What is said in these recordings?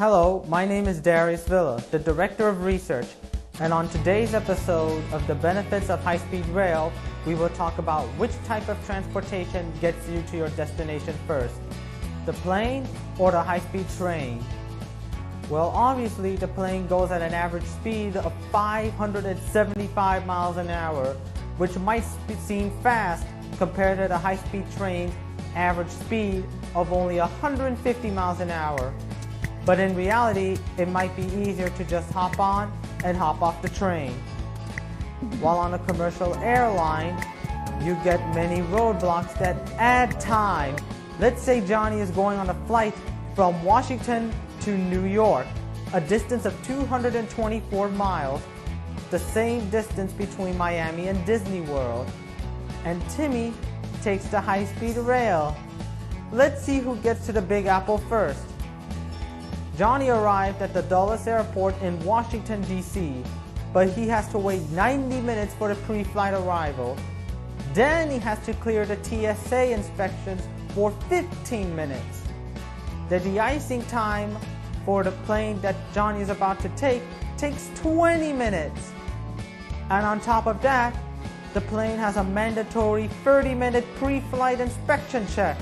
Hello, my name is Darius Villa, the Director of Research, and on today's episode of the benefits of high-speed rail, we will talk about which type of transportation gets you to your destination first, the plane or the high-speed train. Well, obviously the plane goes at an average speed of 575 miles an hour, which might seem fast compared to the high-speed train's average speed of only 150 miles an hour. But in reality, it might be easier to just hop on and hop off the train. While on a commercial airline, you get many roadblocks that add time. Let's say Johnny is going on a flight from Washington to New York, a distance of 224 miles, the same distance between Miami and Disney World. And Timmy takes the high-speed rail. Let's see who gets to the Big Apple first. Johnny arrived at the Dulles Airport in Washington, D.C., but he has to wait 90 minutes for the pre-flight arrival. Then he has to clear the TSA inspections for 15 minutes. The de-icing time for the plane that Johnny is about to take takes 20 minutes. And on top of that, the plane has a mandatory 30-minute pre-flight inspection check.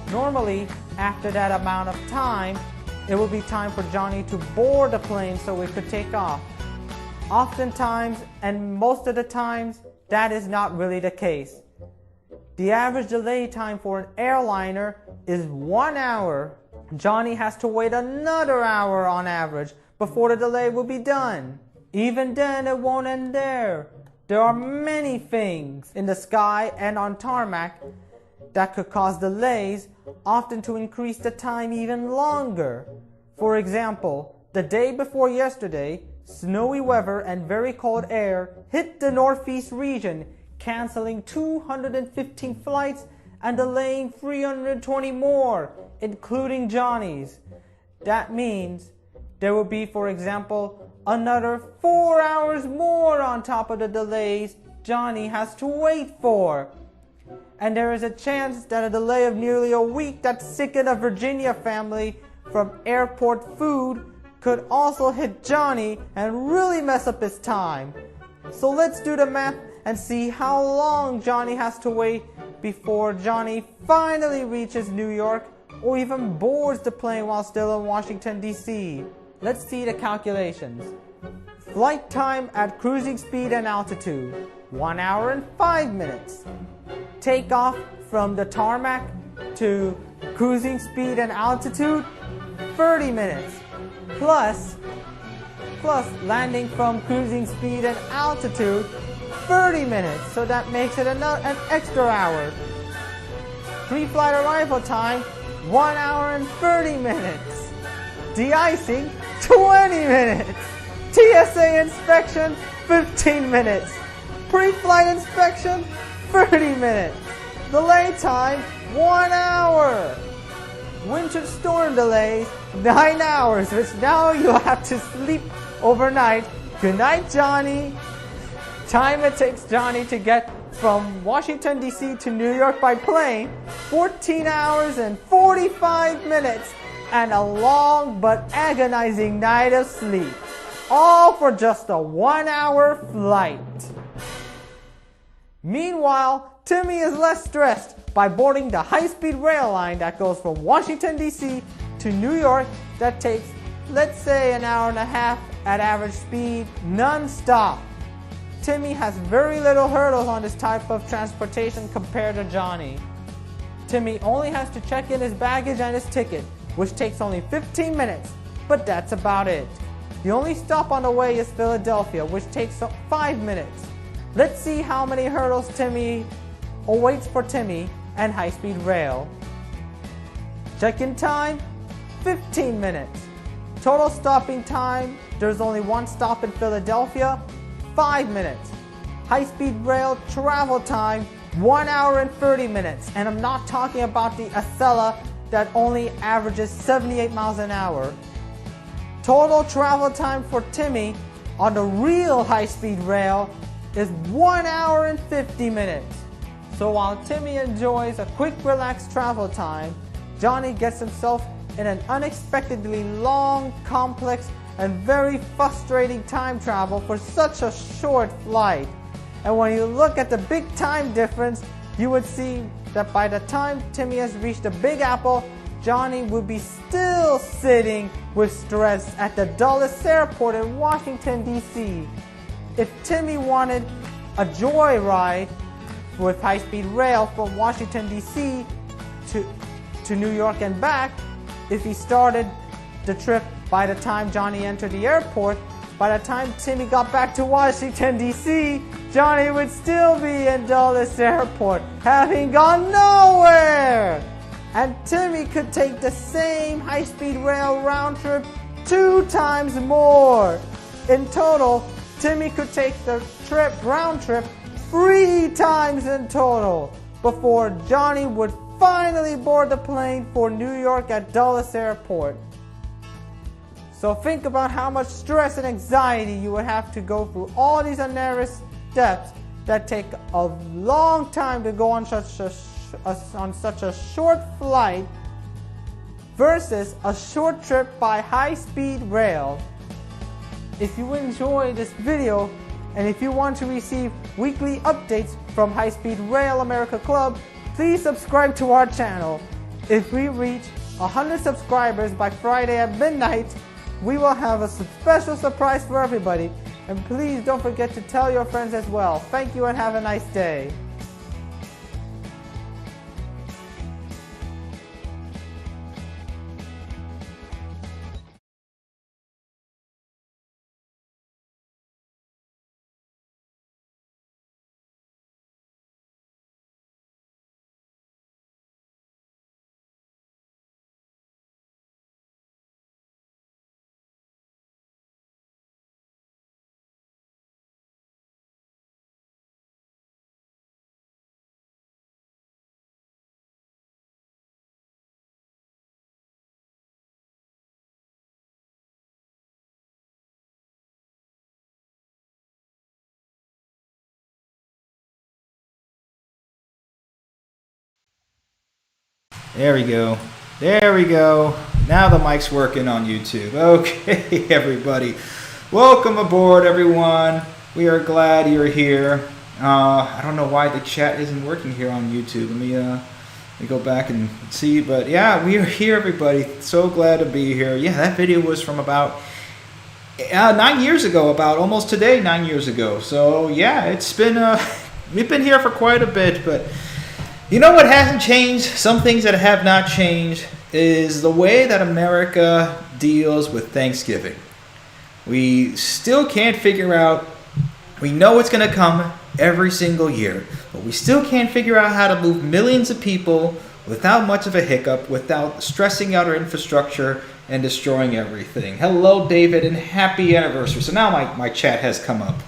Normally, after that amount of time, it will be time for Johnny to board the plane so it could take off. Oftentimes, and most of the times, that is not really the case. The average delay time for an airliner is 1 hour. Johnny has to wait another hour on average before the delay will be done. Even then, it won't end there. There are many things in the sky and on tarmac that could cause delays, often to increase the time even longer. For example, the day before yesterday, snowy weather and very cold air hit the northeast region, canceling 215 flights and delaying 320 more, including Johnny's. That means there will be, for example, another 4 hours more on top of the delays Johnny has to wait for. And there is a chance that a delay of nearly a week that sickened a Virginia family from airport food could also hit Johnny and really mess up his time. So let's do the math and see how long Johnny has to wait before Johnny finally reaches New York or even boards the plane while still in Washington, D.C. Let's see the calculations. Flight time at cruising speed and altitude, 1 hour and 5 minutes. Takeoff from the tarmac to cruising speed and altitude, 30 minutes. Plus landing from cruising speed and altitude, 30 minutes. So that makes it an extra hour. Pre-flight arrival time, 1 hour and 30 minutes. De-icing, 20 minutes. TSA inspection, 15 minutes. Pre-flight inspection, 30 minutes. Delay time, 1 hour. Winter storm delays, 9 hours, which now you'll have to sleep overnight. Good night, Johnny. Time it takes Johnny to get from Washington, D.C. to New York by plane, 14 hours and 45 minutes, and a long but agonizing night of sleep. All for just a 1 hour flight. Meanwhile, Timmy is less stressed by boarding the high-speed rail line that goes from Washington, D.C. to New York that takes, let's say, an hour and a half at average speed, non-stop. Timmy has very little hurdles on this type of transportation compared to Johnny. Timmy only has to check in his baggage and his ticket, which takes only 15 minutes, but that's about it. The only stop on the way is Philadelphia, which takes 5 minutes. Let's see how many hurdles Timmy awaits for Timmy and high-speed rail. Check-in time, 15 minutes. Total stopping time, there's only one stop in Philadelphia, 5 minutes. High-speed rail travel time, 1 hour and 30 minutes. And I'm not talking about the Acela that only averages 78 miles an hour. Total travel time for Timmy on the real high-speed rail is 1 hour and 50 minutes. So while Timmy enjoys a quick, relaxed travel time, Johnny gets himself in an unexpectedly long, complex, and very frustrating time travel for such a short flight. And when you look at the big time difference, you would see that by the time Timmy has reached the Big Apple, Johnny would be still sitting with stress at the Dulles Airport in Washington, D.C. If Timmy wanted a joyride with high-speed rail from Washington, D.C. to New York and back, if he started the trip by the time Johnny entered the airport, by the time Timmy got back to Washington, D.C., Johnny would still be in Dulles Airport, having gone nowhere. And Timmy could take the same high-speed rail round trip 2 times more. In total, Timmy could take the round trip 3 times in total before Johnny would finally board the plane for New York at Dulles Airport. So think about how much stress and anxiety you would have to go through all these unnecessary steps that take a long time to go on such a short flight versus a short trip by high-speed rail. If you enjoy this video and if you want to receive weekly updates from High Speed Rail America Club, please subscribe to our channel. If we reach 100 subscribers by Friday at midnight, we will have a special surprise for everybody. And please don't forget to tell your friends as well. Thank you and have a nice day. There we go. There we go. Now the mic's working on YouTube. Okay, everybody. Welcome aboard, everyone. We are glad you're here. I don't know why the chat isn't working here on YouTube. Let me go back and see. But yeah, we are here, everybody. So glad to be here. Yeah, that video was from about 9 years ago, about almost today, 9 years ago. So yeah, it's been, we've been here for quite a bit, but you know what hasn't changed? Some things that have not changed is the way that America deals with Thanksgiving. We still can't figure out, we know it's going to come every single year, but we still can't figure out how to move millions of people without much of a hiccup, without stressing out our infrastructure and destroying everything. Hello, David, and happy anniversary. So now my chat has come up.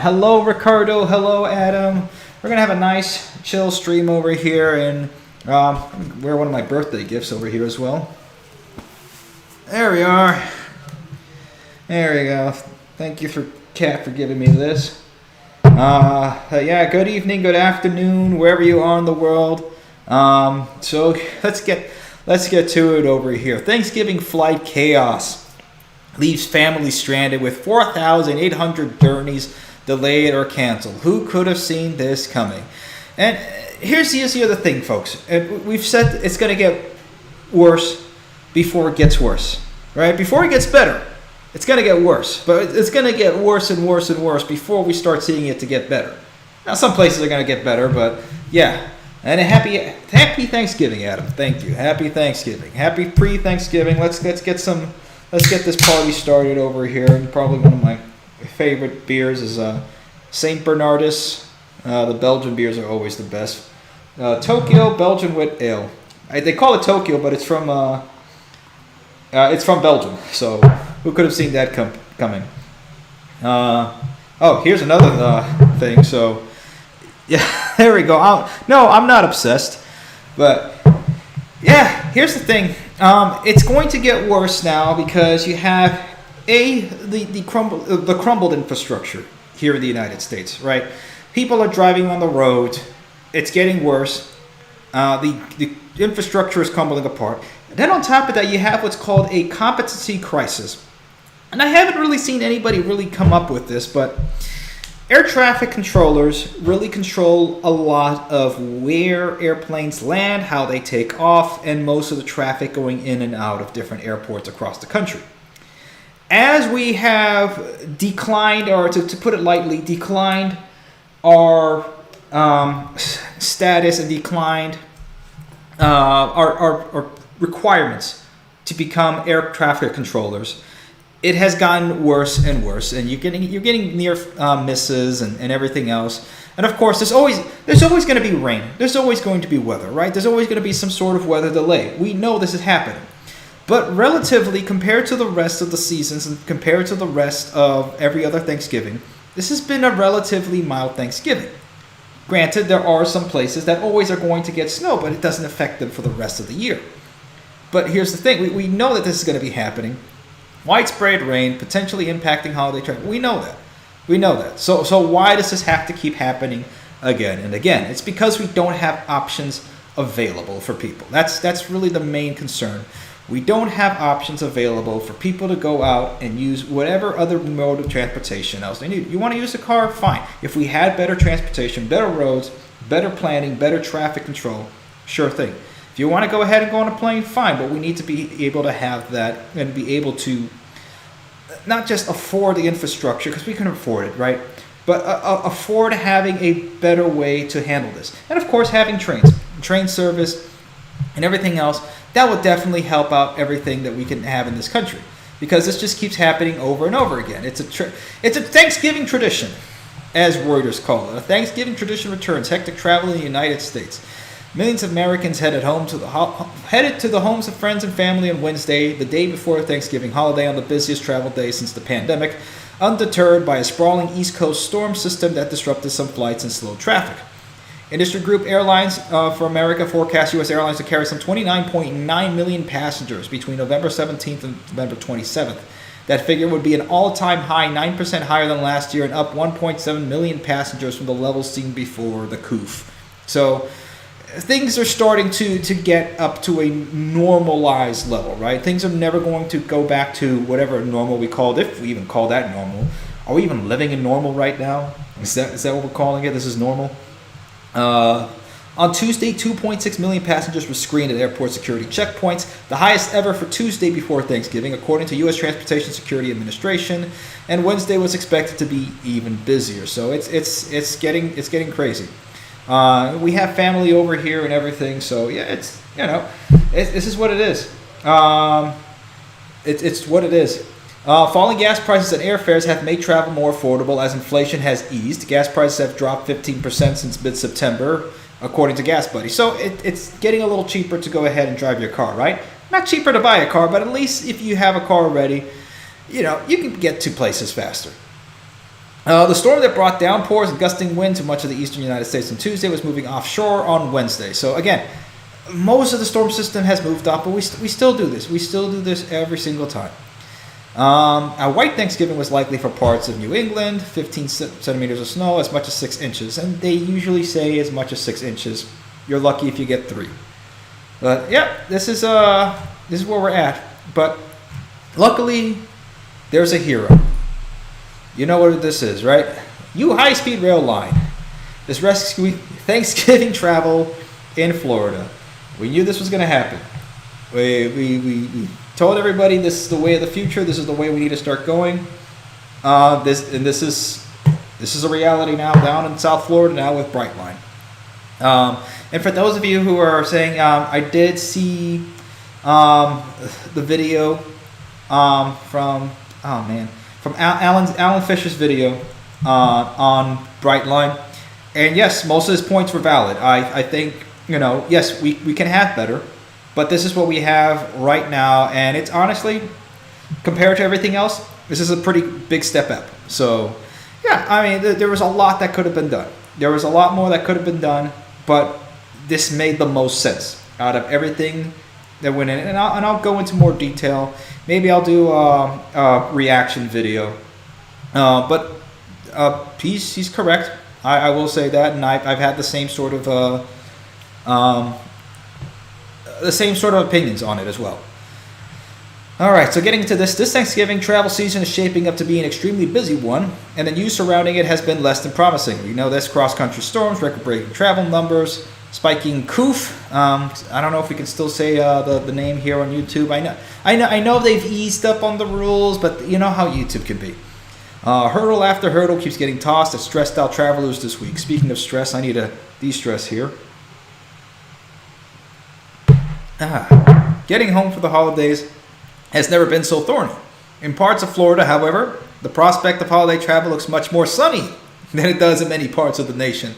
Hello, Ricardo. Hello, Adam. We're going to have a nice chill stream over here, and wear one of my birthday gifts over here as well. There we are. There we go. Thank you, Kat, for giving me this. Yeah, good evening, good afternoon, wherever you are in the world. So let's get to it over here. Thanksgiving flight chaos leaves families stranded with 4,800 journeys delayed or canceled. Who could have seen this coming? And here's the other thing, folks. We've said it's going to get worse before it gets worse, right? Before it gets better, it's going to get worse. But it's going to get worse and worse and worse before we start seeing it to get better. Now, some places are going to get better, but yeah. And a happy Thanksgiving, Adam. Thank you. Happy Thanksgiving. Happy pre-Thanksgiving. Let's get this party started over here. And probably one of my favorite beers is St. Bernardus. The Belgian beers are always the best. Tokyo Belgian wit ale. They call it Tokyo, but it's from Belgium. So who could have seen that coming? Oh, here's another thing. So yeah, there we go. I'm not obsessed, but yeah, here's the thing. It's going to get worse now because you have the crumbled infrastructure here in the United States, right? People are driving on the road. It's getting worse. The infrastructure is crumbling apart. And then on top of that, you have what's called a competency crisis. And I haven't really seen anybody really come up with this, but air traffic controllers really control a lot of where airplanes land, how they take off, and most of the traffic going in and out of different airports across the country. As we have declined, or to put it lightly, declined our status and declined our requirements to become air traffic controllers, it has gotten worse and worse, and you're getting near misses and everything else. And of course, there's always going to be rain. There's always going to be weather, right? There's always going to be some sort of weather delay. We know this is happening. But relatively, compared to the rest of the seasons and compared to the rest of every other Thanksgiving, this has been a relatively mild Thanksgiving. Granted, there are some places that always are going to get snow, but it doesn't affect them for the rest of the year. But here's the thing. We know that this is going to be happening. Widespread rain, potentially impacting holiday traffic. We know that. We know that. So why does this have to keep happening again and again? It's because we don't have options available for people. That's really the main concern. We don't have options available for people to go out and use whatever other mode of transportation else they need. You want to use a car? Fine. If we had better transportation, better roads, better planning, better traffic control, sure thing. If you want to go ahead and go on a plane, fine, but we need to be able to have that and be able to not just afford the infrastructure, because we can afford it, right? But afford having a better way to handle this. And of course, having train service and everything else, that would definitely help out everything that we can have in this country, because this just keeps happening over and over again. It's a Thanksgiving tradition, as Reuters call it. A Thanksgiving tradition returns. Hectic travel in the United States. Millions of Americans headed to the homes of friends and family on Wednesday, the day before the Thanksgiving holiday, on the busiest travel day since the pandemic, undeterred by a sprawling East Coast storm system that disrupted some flights and slowed traffic. Industry group Airlines for America forecasts U.S. Airlines to carry some 29.9 million passengers between November 17th and November 27th. That figure would be an all-time high, 9% higher than last year, and up 1.7 million passengers from the levels seen before the coup. So things are starting to get up to a normalized level, right? Things are never going to go back to whatever normal we called, if we even call that normal. Are we even living in normal right now? Is that what we're calling it? This is normal? On Tuesday, 2.6 million passengers were screened at airport security checkpoints, the highest ever for Tuesday before Thanksgiving, according to U.S. Transportation Security Administration. And Wednesday was expected to be even busier. So it's getting crazy. We have family over here and everything, so yeah, this is what it is. It's what it is. Falling gas prices and airfares have made travel more affordable as inflation has eased. Gas prices have dropped 15% since mid-September, according to Gas Buddy. So it's getting a little cheaper to go ahead and drive your car, right? Not cheaper to buy a car, but at least if you have a car already, you can get to places faster. The storm that brought downpours and gusting wind to much of the eastern United States on Tuesday was moving offshore on Wednesday. So again, most of the storm system has moved up, but we still do this. We still do this every single time. A white Thanksgiving was likely for parts of New England, 15 centimeters of snow, as much as 6 inches. And they usually say as much as 6 inches. You're lucky if you get 3. But yeah, this is where we're at. But luckily, there's a hero. You know what this is, right? You high-speed rail line. This rescue Thanksgiving travel in Florida. We knew this was going to happen. We told everybody this is the way of the future. This is the way we need to start going. This is a reality now down in South Florida now with Brightline. And for those of you who are saying, I did see the video from Alan Fisher's video on Brightline, and yes, most of his points were valid. I think yes, we can have better, but this is what we have right now, and it's honestly, compared to everything else, this is a pretty big step up. So yeah, I mean, there was a lot that could have been done. There was a lot more that could have been done, but this made the most sense out of everything that went in, and I'll go into more detail. Maybe I'll do a reaction video. But he's correct. I will say that, and I've had the same sort of the same sort of opinions on it as well. All right, so getting into this Thanksgiving travel season is shaping up to be an extremely busy one, and the news surrounding it has been less than promising. We know this: cross-country storms, record-breaking travel numbers, spiking COOF. I don't know if we can still say the name here on YouTube. I know they've eased up on the rules, but you know how YouTube can be. Hurdle after hurdle keeps getting tossed at stressed-out travelers this week. Speaking of stress, I need a de-stress here. Getting home for the holidays has never been so thorny. In parts of Florida, however, the prospect of holiday travel looks much more sunny than it does in many parts of the nation.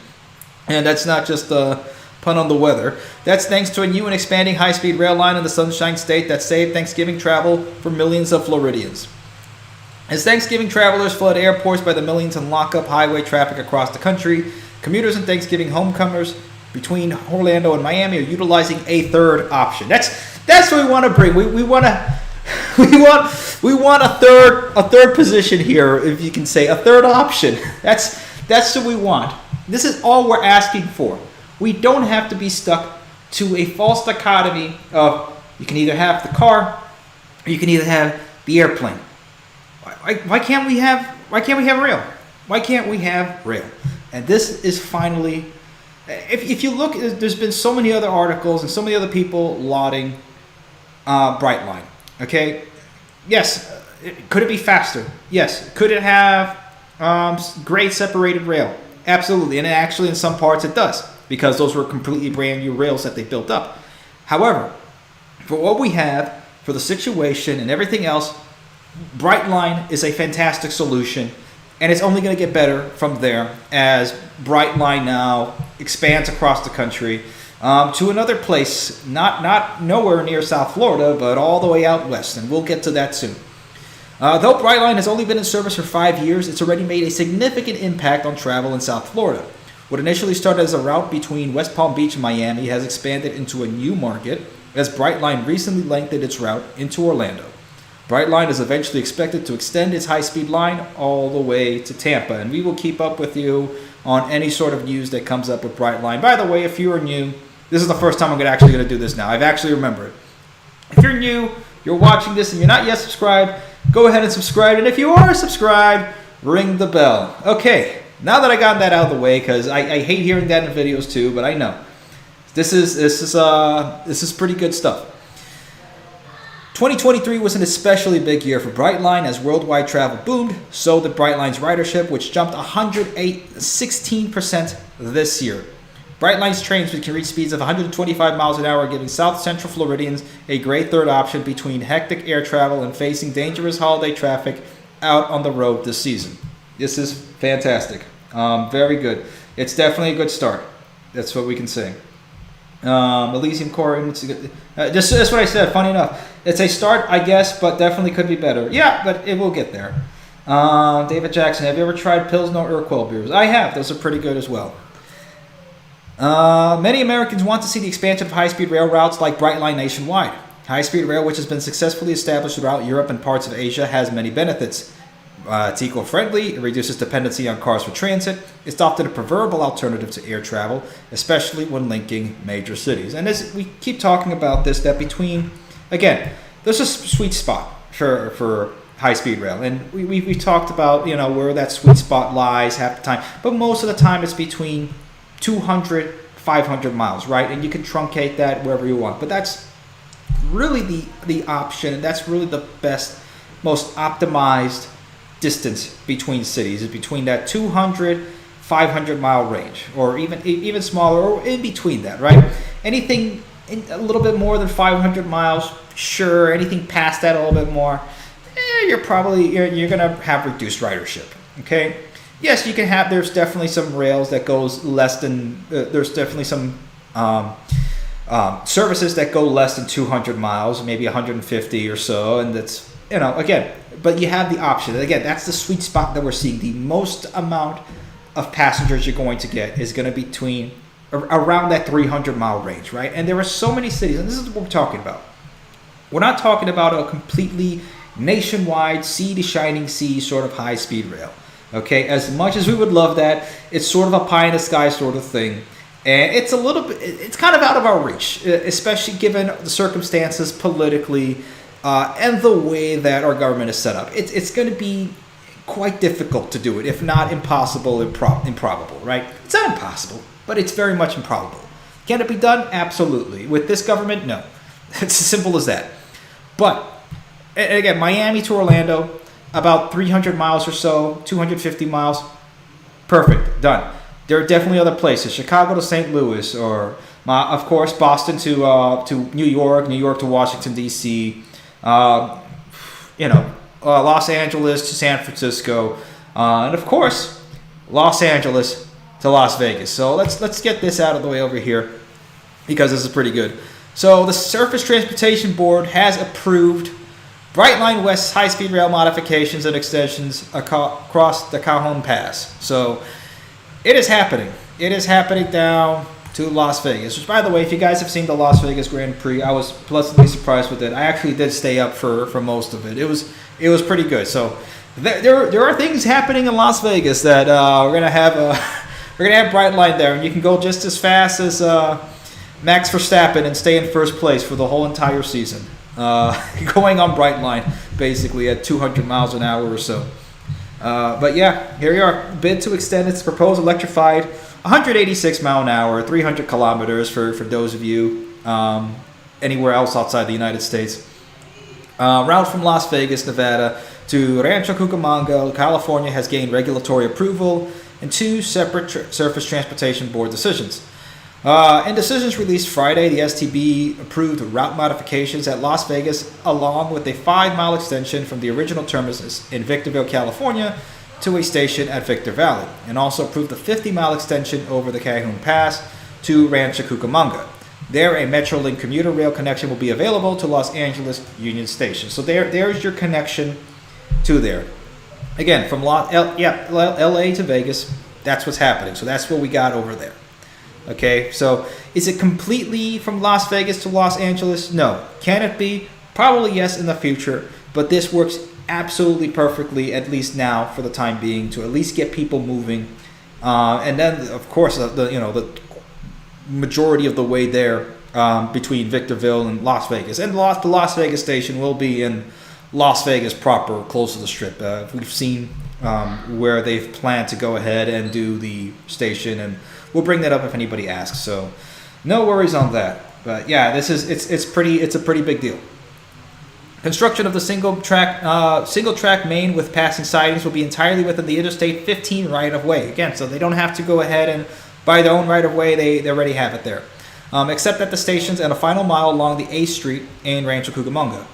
And that's not just a pun on the weather. That's thanks to a new and expanding high-speed rail line in the Sunshine State that saved Thanksgiving travel for millions of Floridians. As Thanksgiving travelers flood airports by the millions and lock up highway traffic across the country, commuters and Thanksgiving homecomers between Orlando and Miami are utilizing a third option. That's what we want to bring. We want a third position here, if you can say, a third option. That's what we want. This is all we're asking for. We don't have to be stuck to a false dichotomy of you can either have the car or you can either have the airplane. Why can't we have rail? Why can't we have rail? And this is finally, if you look, there's been so many other articles and so many other people lauding Brightline. Okay, yes, could it be faster? Yes. Could it have grade separated rail? Absolutely, and actually in some parts it does, because those were completely brand new rails that they built up. However, for what we have, for the situation and everything else, Brightline is a fantastic solution, and it's only going to get better from there as Brightline now expands across the country to another place, not nowhere near South Florida, but all the way out west, and we'll get to that soon. Though Brightline has only been in service for 5 years, it's already made a significant impact on travel in South Florida. What initially started as a route between West Palm Beach and Miami has expanded into a new market as Brightline recently lengthened its route into Orlando. Brightline is eventually expected to extend its high-speed line all the way to Tampa, and we will keep up with you on any sort of news that comes up with Brightline. By the way, if you are new, this is the first time I'm actually going to do this now. I've actually remembered. If you're new, you're watching this, and you're not yet subscribed, go ahead and subscribe. And if you are subscribed, ring the bell. Okay, now that I got that out of the way, because I hate hearing that in videos too, but I know this is pretty good stuff. 2023 was an especially big year for Brightline as worldwide travel boomed. So did Brightline's ridership, which jumped 16% this year. Brightline's trains can reach speeds of 125 miles an hour, giving South Central Floridians a great third option between hectic air travel and facing dangerous holiday traffic out on the road this season. This is fantastic. Very good. It's definitely a good start. That's what we can say. Elysium Core, just that's what I said. Funny enough, it's a start, I guess, but definitely could be better. Yeah, but it will get there. David Jackson, have you ever tried Pilsner Urquell beers? I have. Those are pretty good as well. Many Americans want to see the expansion of high-speed rail routes like Brightline nationwide. High-speed rail, which has been successfully established throughout Europe and parts of Asia, has many benefits. It's eco-friendly, it reduces dependency on cars for transit, it's often a preferable alternative to air travel, especially when linking major cities. And as we keep talking about this, that between, again, there's a sweet spot for high-speed rail. And we talked about, where that sweet spot lies half the time. But most of the time it's between 200, 500 miles, right? And you can truncate that wherever you want. But that's really the option, and that's really the best, most optimized distance between cities is between that 200, 500 mile range, or even smaller, or in between that, right? Anything a little bit more than 500 miles, sure. Anything past that a little bit more, you're gonna have reduced ridership. Okay. Yes, you can have. There's definitely some rails that goes less than. There's definitely some services that go less than 200 miles, maybe 150 or so, and that's again. But you have the option. Again, that's the sweet spot that we're seeing. The most amount of passengers you're going to get is going to be around that 300 mile range, right? And there are so many cities, and this is what we're talking about. We're not talking about a completely nationwide, sea to shining sea sort of high-speed rail. Okay, as much as we would love that, it's sort of a pie in the sky sort of thing. And it's a little bit, it's kind of out of our reach, especially given the circumstances politically and the way that our government is set up. It's going to be quite difficult to do it, if not impossible, improbable, right? It's not impossible, but it's very much improbable. Can it be done? Absolutely. With this government, no. It's as simple as that. But, and again, Miami to Orlando, about 300 miles or so, 250 miles, perfect, done. There are definitely other places, Chicago to St. Louis, or, of course, Boston to New York to Washington, D.C., Los Angeles to San Francisco, and of course, Los Angeles to Las Vegas. So let's get this out of the way over here, because this is pretty good. So the Surface Transportation Board has approved Brightline West's high-speed rail modifications and extensions across the Cajon Pass. So it is happening. It is happening down to Las Vegas, which, by the way, if you guys have seen the Las Vegas Grand Prix, I was pleasantly surprised with it. I actually did stay up for most of it. It was pretty good. So there are things happening in Las Vegas that we're gonna have Brightline there, and you can go just as fast as Max Verstappen and stay in first place for the whole entire season. Going on Brightline basically at 200 miles an hour or so. But yeah, here we are. Bid to extend its proposed electrified 186 mile an hour, 300 kilometers for those of you anywhere else outside the United States. Route from Las Vegas, Nevada to Rancho Cucamonga, California has gained regulatory approval in two separate Surface Transportation Board decisions. In decisions released Friday, the STB approved route modifications at Las Vegas along with a 5-mile extension from the original terminus in Victorville, California to a station at Victor Valley, and also approved a 50-mile extension over the Cajon Pass to Rancho Cucamonga. There, a Metrolink commuter rail connection will be available to Los Angeles Union Station. So there's your connection to there. Again, from LA to Vegas, that's what's happening. So that's what we got over there. Okay, so is it completely from Las Vegas to Los Angeles? No. Can it be? Probably yes in the future, but this works absolutely perfectly, at least now for the time being, to at least get people moving. And then, of course, the majority of the way there between Victorville and Las Vegas. And the Las Vegas station will be in Las Vegas proper, close to the Strip. We've seen where they've planned to go ahead and do the station, and we'll bring that up if anybody asks. So no worries on that. But yeah, it's a pretty big deal. Construction of the single track main with passing sidings will be entirely within the Interstate 15 right of way. Again, so they don't have to go ahead and buy their own right of way. They already have it there. Except at the stations and a final mile along the A Street in Rancho Cucamonga.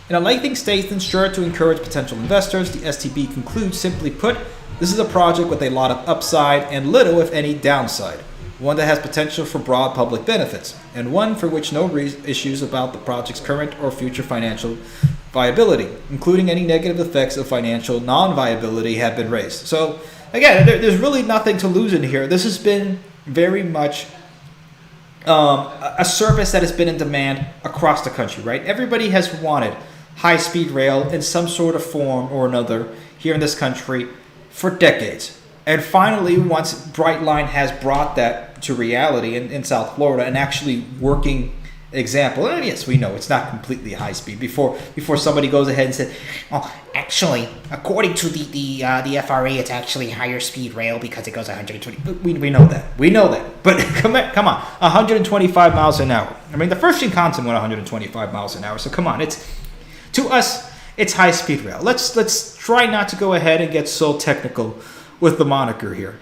In a lengthening statement sure to encourage potential investors, the STB concludes, simply put, this is a project with a lot of upside and little, if any, downside. One that has potential for broad public benefits, and one for which no issues about the project's current or future financial viability, including any negative effects of financial non-viability, have been raised. So, again, there's really nothing to lose in here. This has been very much a service that has been in demand across the country, right? Everybody has wanted high-speed rail in some sort of form or another here in this country for decades. And finally, once Brightline has brought that to reality in South Florida, an actually working example, and yes, we know it's not completely high speed. Before somebody goes ahead and says, "Oh, actually, according to the FRA, it's actually higher speed rail because it goes 120." We know that. But come on, 125 miles an hour. I mean, the first Shinkansen went 125 miles an hour. So come on, to us, it's high speed rail. Let's try not to go ahead and get so technical with the moniker here.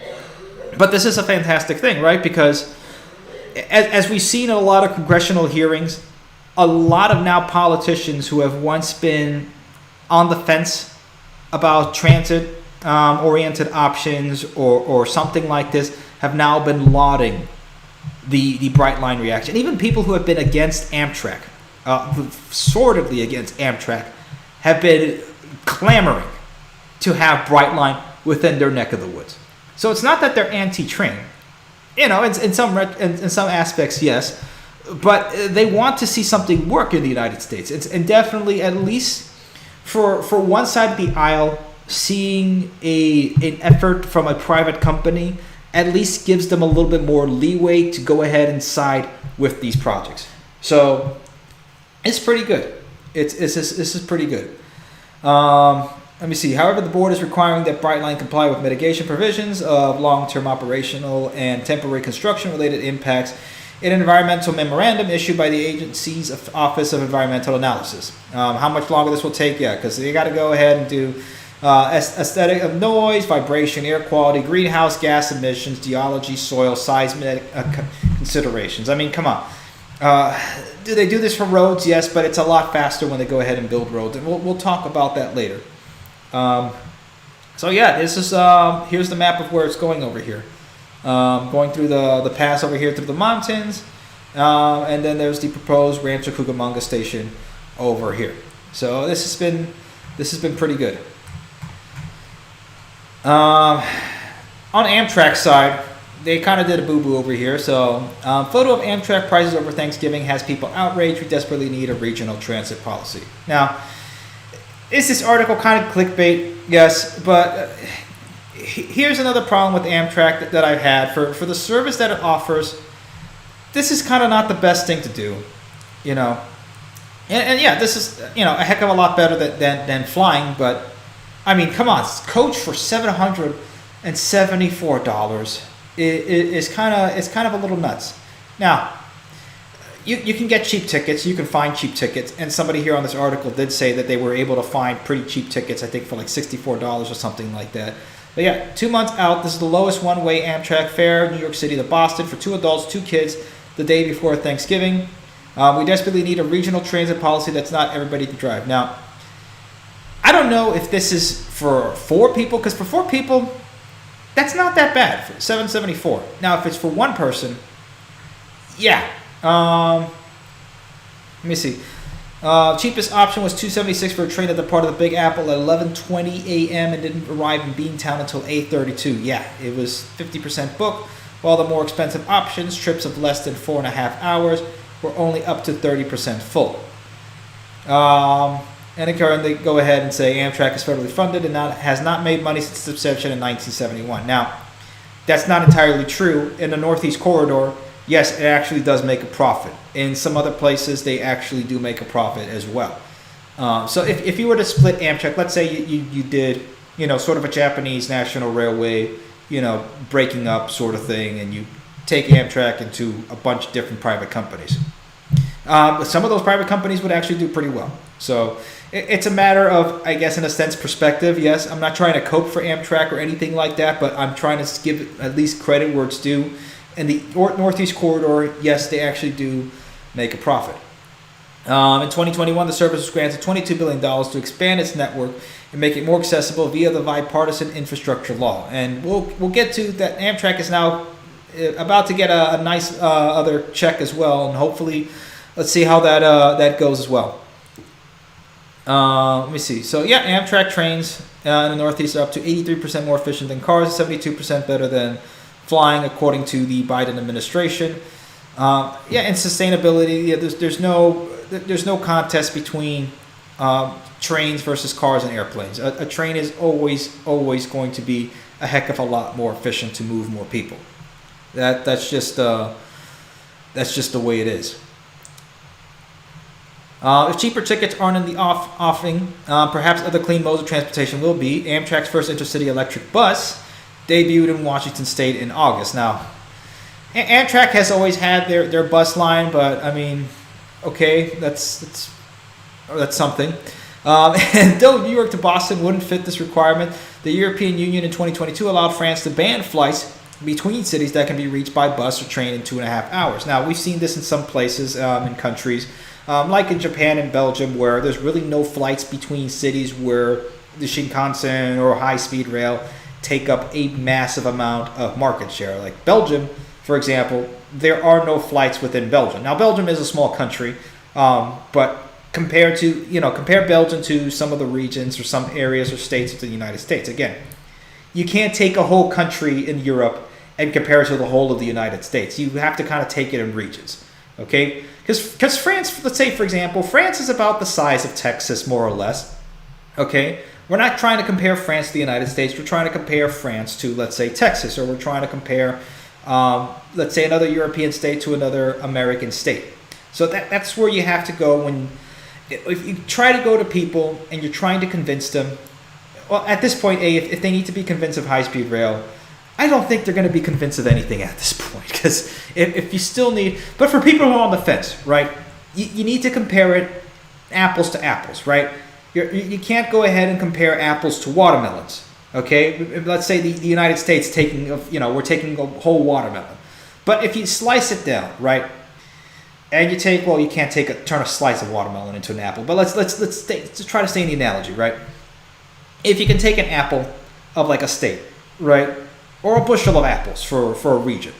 But this is a fantastic thing, right? Because as we've seen in a lot of congressional hearings, a lot of now politicians who have once been on the fence about transit oriented options or something like this have now been lauding the Brightline reaction. Even people who have been against Amtrak, sordidly against Amtrak, have been clamoring to have Brightline within their neck of the woods. So it's not that they're anti-train. In some aspects, yes. But they want to see something work in the United States. And definitely, at least for one side of the aisle, seeing an effort from a private company at least gives them a little bit more leeway to go ahead and side with these projects. So it's pretty good. This is pretty good. Let me see. However, the board is requiring that Brightline comply with mitigation provisions of long-term operational and temporary construction-related impacts in an environmental memorandum issued by the agency's Office of Environmental Analysis. How much longer this will take? Yeah, because they got to go ahead and do aesthetic of noise, vibration, air quality, greenhouse gas emissions, geology, soil, seismic considerations. I mean, come on. Do they do this for roads? Yes, but it's a lot faster when they go ahead and build roads, and we'll talk about that later. So yeah, this is here's the map of where it's going over here. Going through the pass over here through the mountains, and then there's the proposed Rancho Cucamonga station over here. So this has been pretty good. On Amtrak's side, they kind of did a boo-boo over here. So photo of Amtrak prices over Thanksgiving has people outraged. We desperately need a regional transit policy. Now, is this article kind of clickbait? Yes, but here's another problem with Amtrak that I've had. For the service that it offers, this is kind of not the best thing to do, you know. And yeah, this is, you know, a heck of a lot better than flying, but I mean, come on, coach for $774 is kind of a little nuts. Now, you can get cheap tickets. You can find cheap tickets. And somebody here on this article did say that they were able to find pretty cheap tickets, I think for like $64 or something like that. But yeah, 2 months out, this is the lowest one-way Amtrak fare, New York City to Boston, for 2 adults, 2 kids, the day before Thanksgiving. We desperately need a regional transit policy that's not everybody can drive. Now, I don't know if this is for 4 people, because for 4 people, that's not that bad, for $774. Now, if it's for 1 person, yeah. Let me see. Cheapest option was $276 for a train that departed the Big Apple at 11:20 a.m. and didn't arrive in Beantown until 8:32. Yeah, it was 50% booked, while the more expensive options, trips of less than 4.5 hours, were only up to 30% full. And again, they go ahead and say Amtrak is federally funded and has not made money since its inception in 1971. Now, that's not entirely true. In the Northeast Corridor, yes, it actually does make a profit. In some other places, they actually do make a profit as well. So if you were to split Amtrak, let's say you did, you know, sort of a Japanese national railway, you know, breaking up sort of thing, and you take Amtrak into a bunch of different private companies. Some of those private companies would actually do pretty well. So it's a matter of, I guess, in a sense, perspective. Yes, I'm not trying to cope for Amtrak or anything like that, but I'm trying to give at least credit where it's due. In the Northeast Corridor, yes, they actually do make a profit. In 2021, the service was granted $22 billion to expand its network and make it more accessible via the bipartisan infrastructure law. And we'll get to that. Amtrak is now about to get a nice other check as well, and hopefully, let's see how that goes as well. Let me see. So yeah, Amtrak trains in the Northeast are up to 83% more efficient than cars, 72% better than flying, according to the Biden administration. And sustainability. Yeah, there's no contest between trains versus cars and airplanes. A train is always going to be a heck of a lot more efficient to move more people. That's just the way it is. If cheaper tickets aren't in the offing, perhaps other clean modes of transportation will be. Amtrak's first intercity electric bus debuted in Washington State in August. Now, Amtrak has always had their bus line, but I mean, okay, that's something. And though New York to Boston wouldn't fit this requirement, the European Union in 2022 allowed France to ban flights between cities that can be reached by bus or train in 2.5 hours. Now, we've seen this in some places in countries, like in Japan and Belgium, where there's really no flights between cities where the Shinkansen or high-speed rail take up a massive amount of market share. Like Belgium, for example, there are no flights within Belgium. Now, Belgium is a small country, but compare Belgium to some of the regions or some areas or states of the United States. Again, you can't take a whole country in Europe and compare it to the whole of the United States. You have to kind of take it in regions, okay? Because France, let's say, for example, France is about the size of Texas, more or less, okay? We're not trying to compare France to the United States. We're trying to compare France to, let's say, Texas, or we're trying to compare, let's say, another European state to another American state. So that's where you have to go when, if you try to go to people and you're trying to convince them. Well, at this point, if they need to be convinced of high-speed rail, I don't think they're going to be convinced of anything at this point, because if you still need, but for people who are on the fence, right, you need to compare it apples to apples, right? You can't go ahead and compare apples to watermelons, okay? Let's say the United States we're taking a whole watermelon, but if you slice it down, right, and you take, well, you can't turn a slice of watermelon into an apple, but let's try to stay in the analogy, right? If you can take an apple of like a state, right, or a bushel of apples for a region,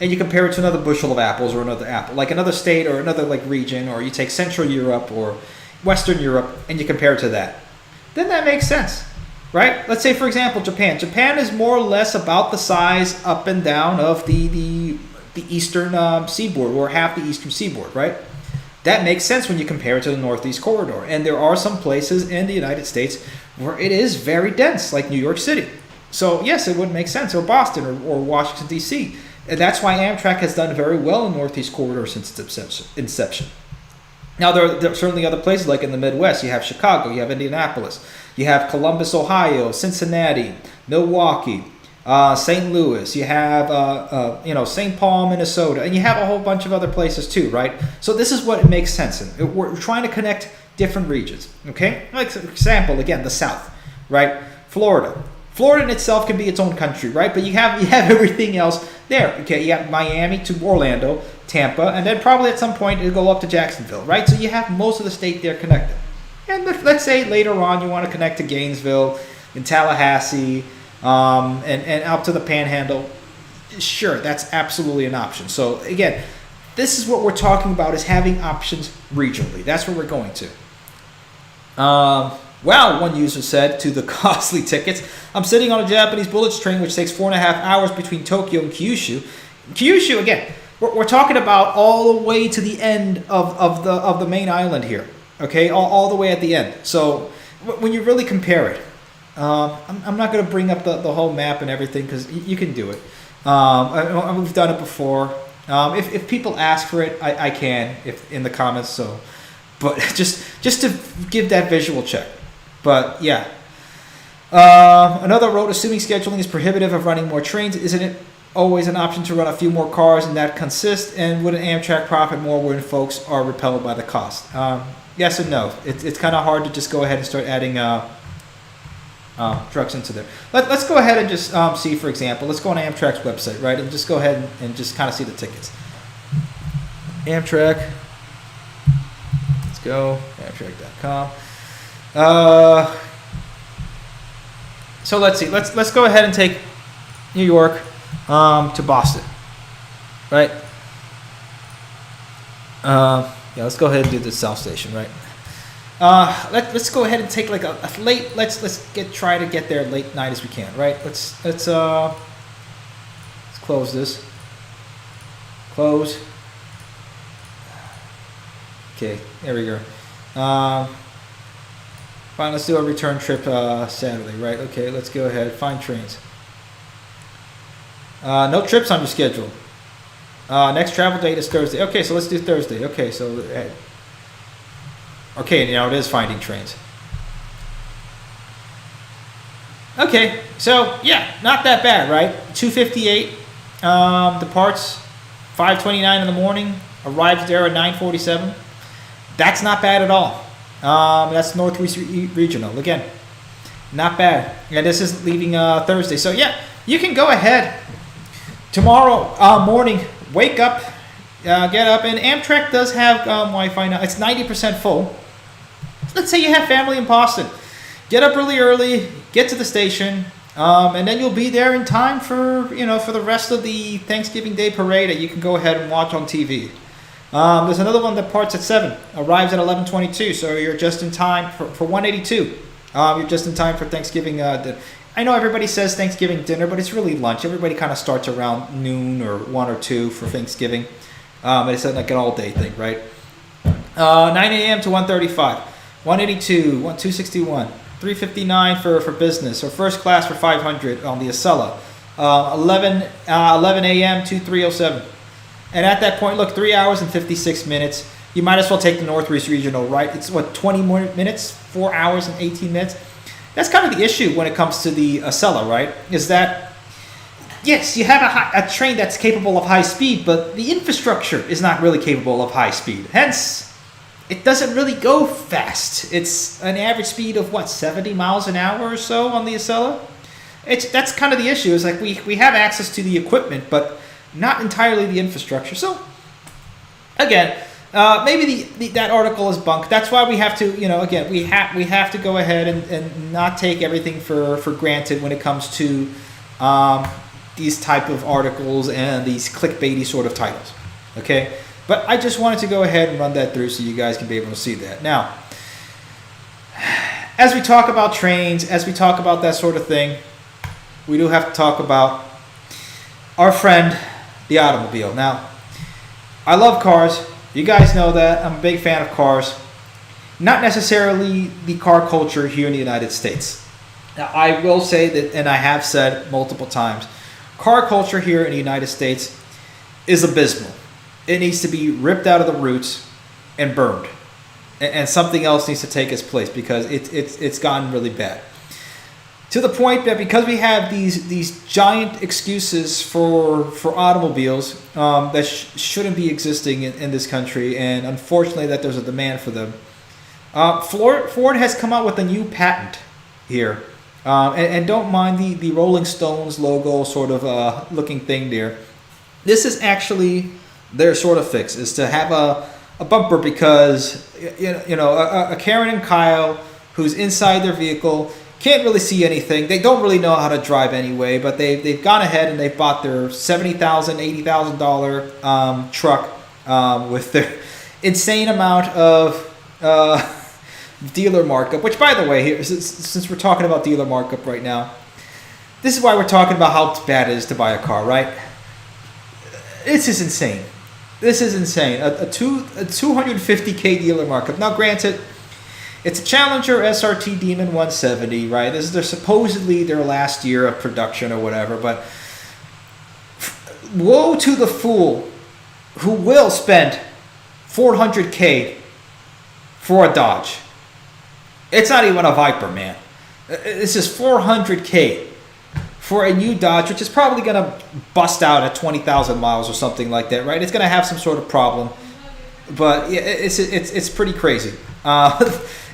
and you compare it to another bushel of apples or another apple, like another state or another like region, or you take Central Europe or Western Europe and you compare it to that, then that makes sense, right? Let's say, for example, Japan. Japan is more or less about the size up and down of the eastern seaboard, or half the eastern seaboard, right? That makes sense when you compare it to the Northeast Corridor. And there are some places in the United States where it is very dense, like New York City. So yes, it would make sense, or Boston, or Washington, D.C. And that's why Amtrak has done very well in Northeast Corridor since its inception. Now, there are certainly other places, like in the Midwest. You have Chicago, you have Indianapolis, you have Columbus, Ohio, Cincinnati, Milwaukee, St. Louis, you have St. Paul, Minnesota, and you have a whole bunch of other places too, right? So this is what it makes sense in. We're trying to connect different regions, okay? Like, for example, again, the South, right? Florida. Florida in itself can be its own country, right? But you have everything else there, okay? You have Miami to Orlando, Tampa, and then probably at some point it'll go up to Jacksonville, right? So you have most of the state there connected. And let's say later on you want to connect to Gainesville and Tallahassee, and out to the Panhandle. Sure, that's absolutely an option. So again, this is what we're talking about, is having options regionally. That's what we're going to. Well, one user said to the costly tickets, I'm sitting on a Japanese bullet train which takes 4.5 hours between Tokyo and Kyushu. Kyushu, again, we're talking about all the way to the end of the main island here, okay? All the way at the end. So when you really compare it, I'm not going to bring up the whole map and everything, because you can do it. We've done it before. If people ask for it, I can, if in the comments. So, but just to give that visual check. But yeah. Another wrote, assuming scheduling is prohibitive of running more trains, isn't it always an option to run a few more cars and that consist? And would an Amtrak profit more when folks are repelled by the cost? Yes and no. It's kind of hard to just go ahead and start adding trucks into there. Let's go ahead and just see, for example, let's go on Amtrak's website, right? And just go ahead and just kind of see the tickets. Amtrak. Let's go. Amtrak.com. So let's see. Let's go ahead and take New York to Boston, right? Yeah, let's go ahead and do the South Station, right? Let's go ahead and take like a late. Let's try to get there late night as we can, right? Let's close this. Close. Okay, there we go. Fine, let's do a return trip Saturday, right? Okay, let's go ahead. Find trains. No trips on your schedule. Next travel date is Thursday. Okay, so let's do Thursday. Okay, so okay, now it is finding trains. Okay, so yeah, not that bad, right? 2:58 departs, 5:29 in the morning, arrives there at 9:47. That's not bad at all. That's Northeast Regional. Again, not bad. Yeah, this is leaving Thursday. So yeah, you can go ahead tomorrow morning, wake up, get up, and Amtrak does have Wi-Fi now. It's 90% full. Let's say you have family in Boston. Get up really early, get to the station, and then you'll be there in time for the rest of the Thanksgiving Day parade that you can go ahead and watch on TV. There's another one that departs at 7, arrives at 11:22, so you're just in time for 182. You're just in time for Thanksgiving dinner. I know everybody says Thanksgiving dinner, but it's really lunch. Everybody kind of starts around noon or 1 or 2 for Thanksgiving. It's like an all-day thing, right? 9 a.m. to 1:35, 182, 261, $359 for business, or first class for $500 on the Acela. 11 a.m. to 3:07. And at that point, look, 3 hours and 56 minutes. You might as well take the Northeast Regional, right? It's what, 20 more minutes, 4 hours and 18 minutes. That's kind of the issue when it comes to the Acela, right? Is that, yes, you have a train that's capable of high speed, but the infrastructure is not really capable of high speed. Hence, it doesn't really go fast. It's an average speed of what, 70 miles an hour or so on the Acela? That's kind of the issue. It's like we have access to the equipment, but not entirely the infrastructure. So, again, maybe that article is bunk. That's why we have to, again, we have to go ahead and not take everything for granted when it comes to these type of articles and these clickbaity sort of titles. Okay, but I just wanted to go ahead and run that through so you guys can be able to see that. Now, as we talk about trains, as we talk about that sort of thing, we do have to talk about our friend, the automobile. Now, I love cars. You guys know that. I'm a big fan of cars. Not necessarily the car culture here in the United States. Now, I will say that, and I have said multiple times, car culture here in the United States is abysmal. It needs to be ripped out of the roots and burned. And something else needs to take its place because it's gotten really bad. To the point that because we have these giant excuses for automobiles that shouldn't be existing in this country, and unfortunately that there's a demand for them. Ford has come out with a new patent here, and don't mind the Rolling Stones logo sort of looking thing there. This is actually their sort of fix, is to have a bumper because a Karen and Kyle who's inside their vehicle can't really see anything. They don't really know how to drive anyway, but they've gone ahead and they've bought their $70,000, $80,000 truck with their insane amount of dealer markup. Which, by the way, here, since we're talking about dealer markup right now, this is why we're talking about how bad it is to buy a car, right? This is insane. This is insane. A 250K dealer markup. Now, granted, it's a Challenger SRT Demon 170, right? This is supposedly their last year of production or whatever, but woe to the fool who will spend $400K for a Dodge. It's not even a Viper, man. This is $400K for a new Dodge, which is probably going to bust out at 20,000 miles or something like that, right? It's going to have some sort of problem, but it's pretty crazy.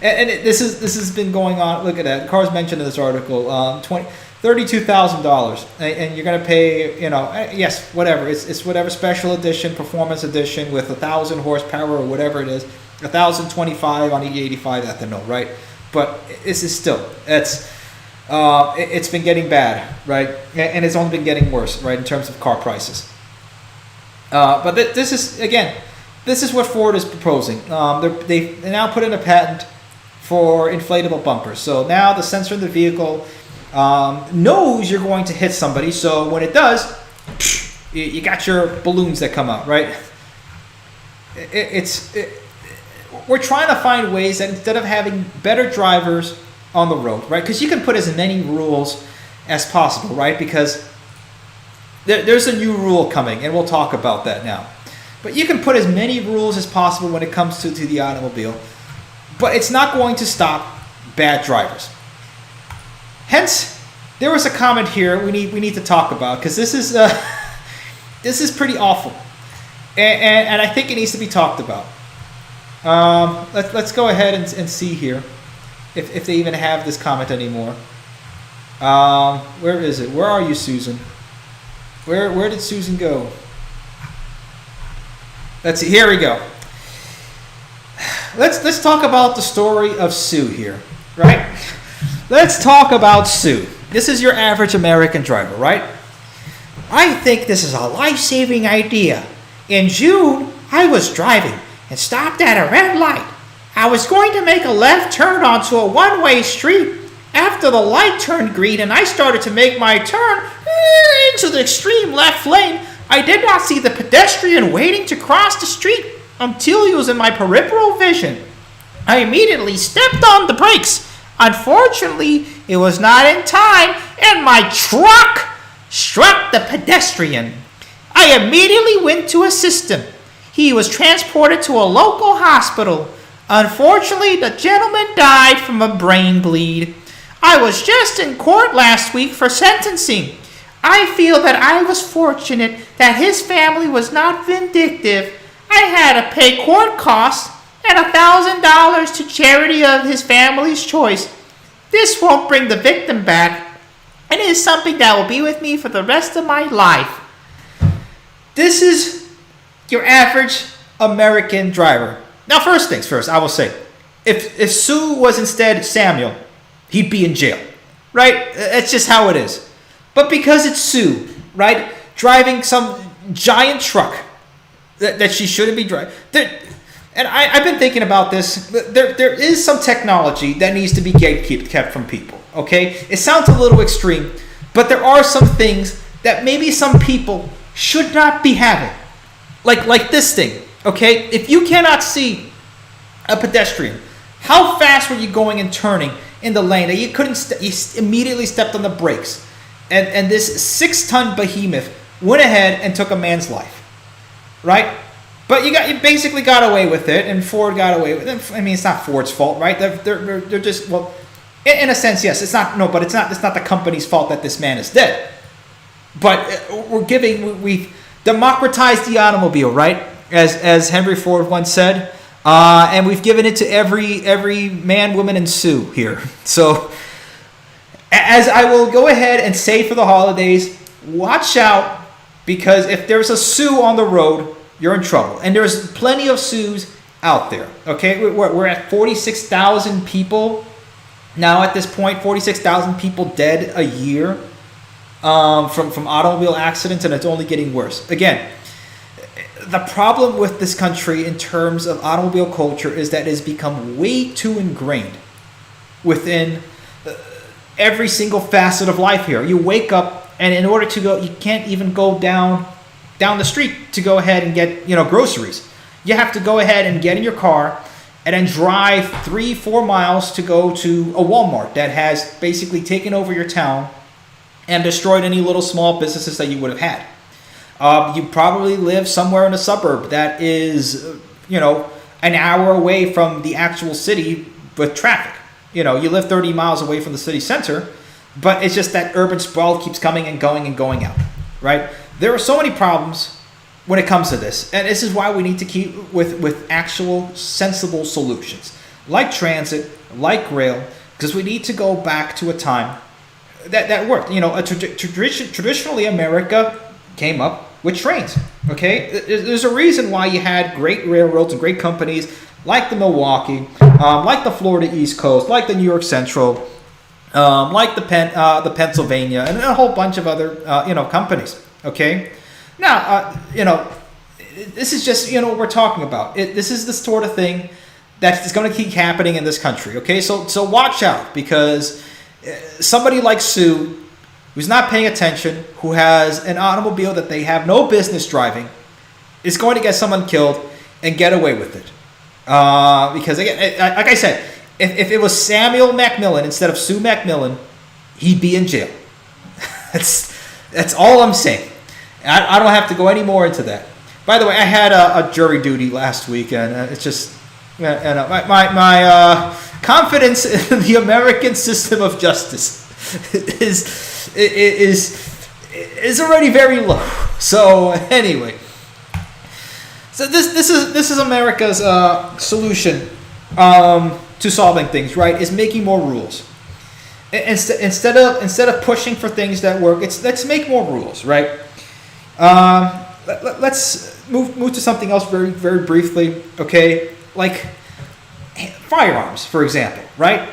This has been going on. Look at that. The car's mentioned in this article. $32,000, and you're gonna pay. Yes, whatever. It's whatever special edition, performance edition with 1,000 horsepower or whatever it is. 1,025 on E85 ethanol, right? But this is still it's been getting bad, right? And it's only been getting worse, right, in terms of car prices. But this is again. This is what Ford is proposing. They now put in a patent for inflatable bumpers. So now the sensor in the vehicle knows you're going to hit somebody. So when it does, you got your balloons that come out, right? We're trying to find ways that instead of having better drivers on the road, right? Because you can put as many rules as possible, right? Because there's a new rule coming, and we'll talk about that now. But you can put as many rules as possible when it comes to the automobile, but it's not going to stop bad drivers. Hence, there was a comment here we need to talk about because this is pretty awful, and I think it needs to be talked about. Let's go ahead and see here if they even have this comment anymore. Where is it? Where are you, Susan? Where did Susan go? Let's see. Here we go. Let's talk about the story of Sue here, right? Let's talk about Sue. This is your average American driver, right? I think this is a life-saving idea. In June, I was driving and stopped at a red light. I was going to make a left turn onto a one-way street. After the light turned green and I started to make my turn into the extreme left lane, I did not see the pedestrian waiting to cross the street until he was in my peripheral vision. I immediately stepped on the brakes. Unfortunately, it was not in time, and my truck struck the pedestrian. I immediately went to assist him. He was transported to a local hospital. Unfortunately, the gentleman died from a brain bleed. I was just in court last week for sentencing. I feel that I was fortunate that his family was not vindictive. I had to pay court costs and $1,000 to charity of his family's choice. This won't bring the victim back, and it is something that will be with me for the rest of my life. This is your average American driver. Now, first things first, I will say, if Sue was instead Samuel, he'd be in jail, right? That's just how it is. But because it's Sue, right, driving some giant truck that she shouldn't be driving, and I've been thinking about this. There is some technology that needs to be kept from people, okay? It sounds a little extreme, but there are some things that maybe some people should not be having. Like this thing, okay? If you cannot see a pedestrian, how fast were you going and turning in the lane that you couldn't, you immediately stepped on the brakes. And this 6-ton behemoth went ahead and took a man's life, right? But you basically got away with it, and Ford got away with it. I mean, it's not Ford's fault, right? They're just, well, in a sense, yes. It's not the company's fault that this man is dead. But we've democratized the automobile, right? As Henry Ford once said, and we've given it to every man, woman, and Sue here. So, as I will go ahead and say for the holidays, watch out, because if there's a Sue on the road, you're in trouble. And there's plenty of Sues out there. Okay, we're at 46,000 people now at this point. 46,000 people dead a year from automobile accidents, and it's only getting worse. Again, the problem with this country in terms of automobile culture is that it has become way too ingrained within every single facet of life here. You wake up, and in order to go, you can't even go down the street to go ahead and get, groceries. You have to go ahead and get in your car and then drive 3-4 miles to go to a Walmart that has basically taken over your town and destroyed any little small businesses that you would have had. You probably live somewhere in a suburb that is, an hour away from the actual city with traffic. You live 30 miles away from the city center, but it's just that urban sprawl keeps coming and going out, right? There are so many problems when it comes to this, and this is why we need to keep with actual sensible solutions, like transit, like rail, because we need to go back to a time that worked. Traditionally, America came up with trains, okay? There's a reason why you had great railroads and great companies like the Milwaukee, like the Florida East Coast, like the New York Central, like the Pennsylvania, and a whole bunch of other, companies. Okay, now this is just what we're talking about. This is the sort of thing that is going to keep happening in this country. Okay, so watch out, because somebody like Sue, who's not paying attention, who has an automobile that they have no business driving, is going to get someone killed and get away with it. Because again, like I said, if it was Samuel Macmillan instead of Sue Macmillan, he'd be in jail. That's all I'm saying. I don't have to go any more into that. By the way, I had a jury duty last week, and it's just my confidence in the American system of justice is already very low. So anyway, so this is America's solution to solving things, right? Is making more rules. Instead of pushing for things that work, let's make more rules, right? Let's move to something else very, very briefly, okay? Like firearms, for example, right?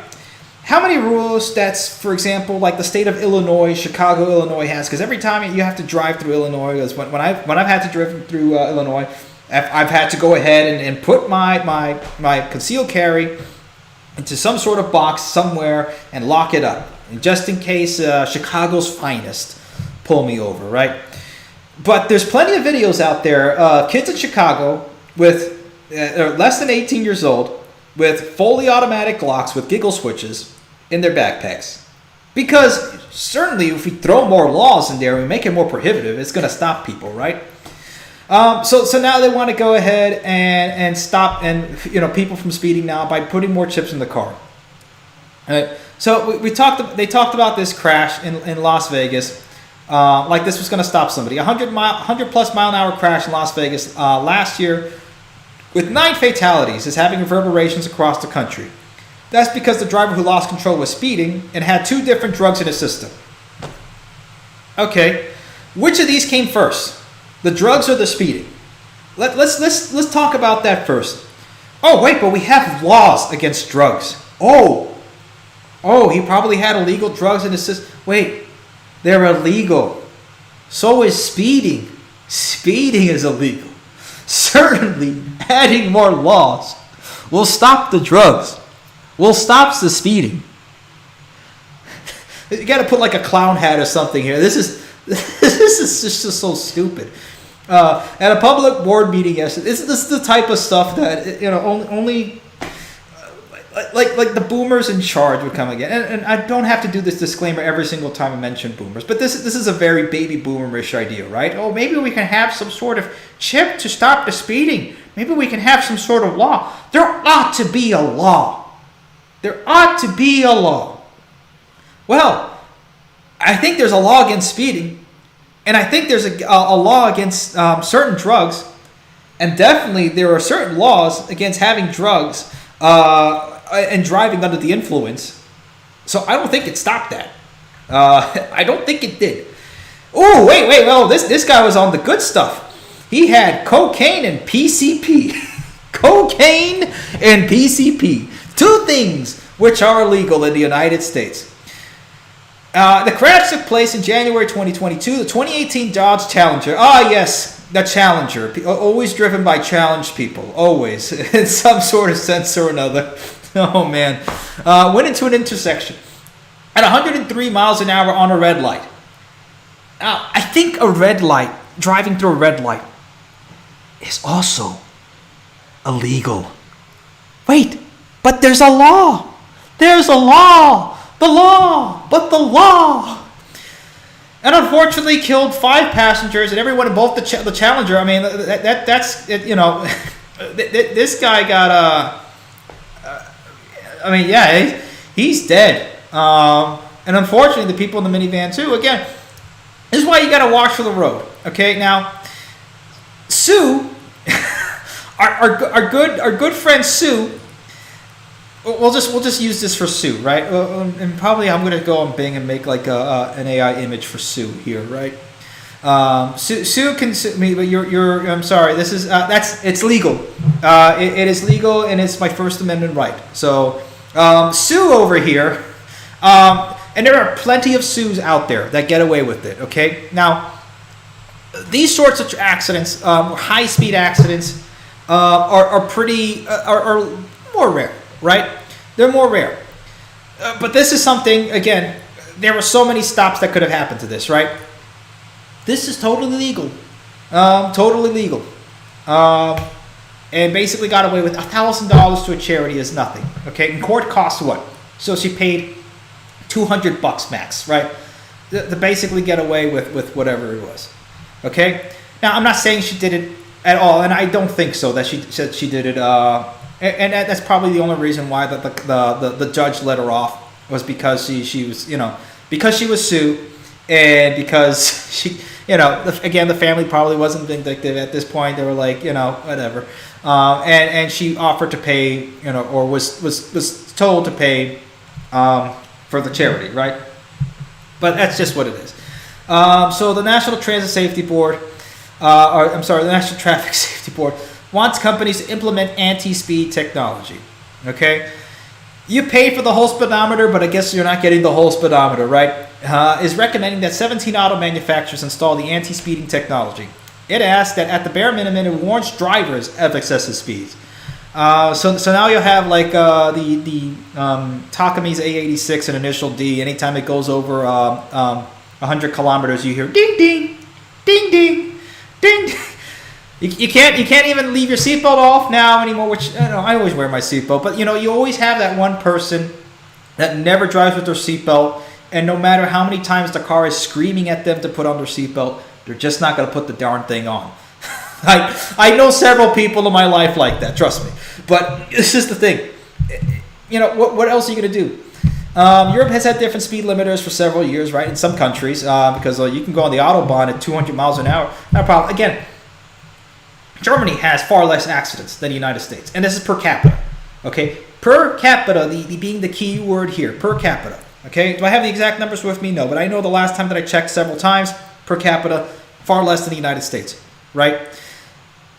How many rules that's, for example, like the state of Illinois, Chicago, Illinois has? Because every time you have to drive through Illinois, because when I've had to drive through Illinois, I've had to go ahead and put my concealed carry into some sort of box somewhere and lock it up, and just in case Chicago's finest pull me over, right? But there's plenty of videos out there, kids in Chicago with less than 18 years old, with fully automatic Glocks with giggle switches, in their backpacks. Because certainly if we throw more laws in there and we make it more prohibitive, it's going to stop people, right? So now they want to go ahead and stop people from speeding now by putting more chips in the car. So they talked about this crash in Las Vegas, like this was going to stop somebody. 100 plus mile an hour crash in Las Vegas last year with 9 fatalities is having reverberations across the country. That's because the driver who lost control was speeding and had 2 different drugs in his system. Okay, which of these came first? The drugs or the speeding? Let's talk about that first. Oh wait, but we have laws against drugs. Oh, he probably had illegal drugs in his system. Wait, they're illegal. So is speeding. Speeding is illegal. Certainly, adding more laws will stop the drugs. Will stop the speeding. You got to put like a clown hat or something here. This is just so stupid. At a public board meeting yesterday, this is the type of stuff that only like the boomers in charge would come again. And I don't have to do this disclaimer every single time I mention boomers, but this is a very baby boomerish idea, right? Oh, maybe we can have some sort of chip to stop the speeding. Maybe we can have some sort of law. There ought to be a law. There ought to be a law. Well, I think there's a law against speeding, and I think there's a law against certain drugs, and definitely there are certain laws against having drugs and driving under the influence. So I don't think it stopped that. I don't think it did. Oh, wait. Oh, this guy was on the good stuff. He had cocaine and PCP. Cocaine and PCP. 2 things which are illegal in the United States. The crash took place in January 2022. The 2018 Dodge Challenger. Ah, yes, the Challenger. Always driven by challenged people. Always. In some sort of sense or another. Oh, man. Went into an intersection at 103 miles an hour on a red light. Now, I think a red light, driving through a red light, is also illegal. Wait, but there's a law. There's a law. The law. And unfortunately killed 5 passengers and everyone in both the Challenger. I mean, that's this guy got he's dead. And unfortunately, the people in the minivan too. Again, this is why you got to watch for the road. Okay, now Sue, our good friend Sue. We'll just use this for Sue, right? And probably I'm gonna go on Bing and make like an AI image for Sue here, right? Sue can sue me, but you're I'm sorry. This is it's legal. It is legal, and it's my First Amendment right. So Sue over here, and there are plenty of Sues out there that get away with it. Okay, now these sorts of accidents, high speed accidents, are more rare. Right? They're more rare. But this is something, again, there were so many stops that could have happened to this, right? This is totally legal. Totally legal. And basically got away with $1,000 to a charity is nothing. Okay? And court costs what? So she paid $200 max, right? To basically get away with whatever it was. Okay? Now, I'm not saying she did it at all, and I don't think so, that she said she did it, and that's probably the only reason why the judge let her off was because she was, because she was Sue, and because she, again, the family probably wasn't vindictive at this point. They were like, whatever, and she offered to pay, or was told to pay for the charity, right? But that's just what it is. So the National Transit Safety Board, the National Traffic Safety Board wants companies to implement anti-speed technology. Okay, you pay for the whole speedometer, but I guess you're not getting the whole speedometer, right? Is recommending that 17 auto manufacturers install the anti-speeding technology. It asks that at the bare minimum, it warns drivers of excessive speeds. So now you'll have like the Takami's A86 and Initial D. Anytime it goes over 100 kilometers, you hear ding ding, ding ding, ding. You can't even leave your seatbelt off now anymore, which I always wear my seatbelt, but you always have that one person that never drives with their seatbelt, and no matter how many times the car is screaming at them to put on their seatbelt, they're just not going to put the darn thing on. I know several people in my life like that, trust me. But this is the thing. You know, what else are you going to do? Europe has had different speed limiters for several years, right? In some countries, because you can go on the Autobahn at 200 miles an hour. No problem. Again, Germany has far less accidents than the United States, and this is per capita. Okay, per capita, the being the key word here, per capita. Okay, do I have the exact numbers with me? No, but I know the last time that I checked several times, per capita, far less than the United States, right?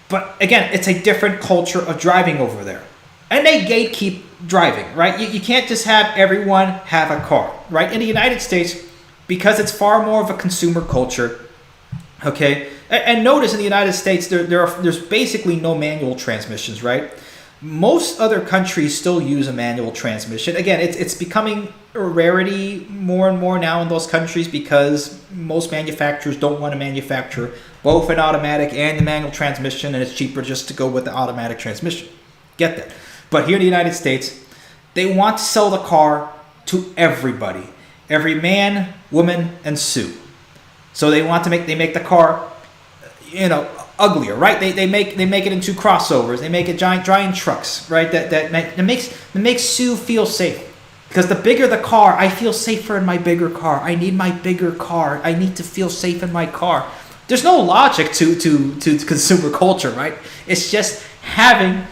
But again, it's a different culture of driving over there. And they gatekeep driving, right? You can't just have everyone have a car, right? In the United States, because it's far more of a consumer culture, okay? And notice in the United States, there's basically no manual transmissions, right? Most other countries still use a manual transmission. Again, it's becoming a rarity more and more now in those countries because most manufacturers don't want to manufacture both an automatic and a manual transmission, and it's cheaper just to go with the automatic transmission. Get that. But here in the United States, they want to sell the car to everybody. Every man, woman, and Sue. So they make the car, you know, uglier, right? They make it into crossovers. They make it giant trucks, right? That makes Sue feel safe. Because the bigger the car, I feel safer in my bigger car. I need my bigger car. I need to feel safe in my car. There's no logic to consumer culture, right? It's just having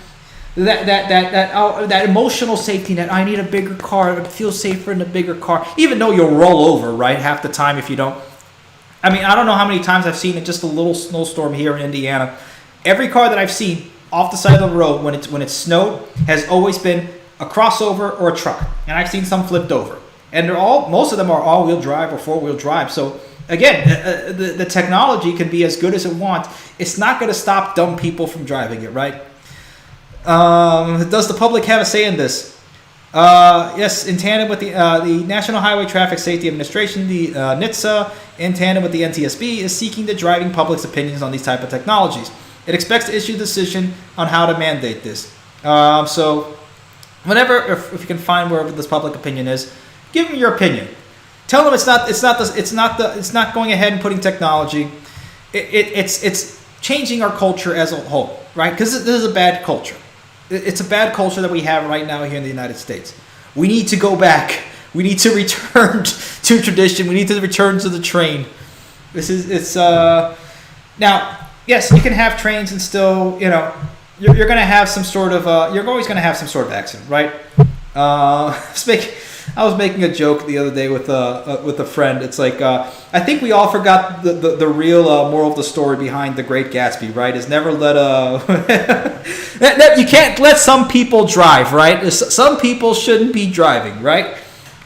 that emotional safety net. I need a bigger car to feel safer in a bigger car. Even though you'll roll over, right, half the time if you don't. I mean, I don't know how many times I've seen it, just a little snowstorm here in Indiana. Every car that I've seen off the side of the road when it's snowed has always been a crossover or a truck. And I've seen some flipped over. And most of them are all-wheel drive or four-wheel drive. So again, the technology can be as good as it wants. It's not going to stop dumb people from driving it, right? Does the public have a say in this? Yes, in tandem with the National Highway Traffic Safety Administration, the NHTSA, in tandem with the NTSB, is seeking the driving public's opinions on these type of technologies. It expects to issue a decision on how to mandate this. So, whenever, if you can find wherever this public opinion is, give them your opinion. Tell them it's not going ahead and putting technology. It's changing our culture as a whole, right? Because this is a bad culture. It's a bad culture that we have right now here in the United States. We need to go back. We need to return to tradition. We need to return to the train. Now, yes, you can have trains and still, you know, you're going to have some sort of, you're always going to have some sort of accident, right? I was making a joke the other day with a friend. It's like, I think we all forgot the real moral of the story behind The Great Gatsby, right? Is never let you can't let some people drive, right? Some people shouldn't be driving, right?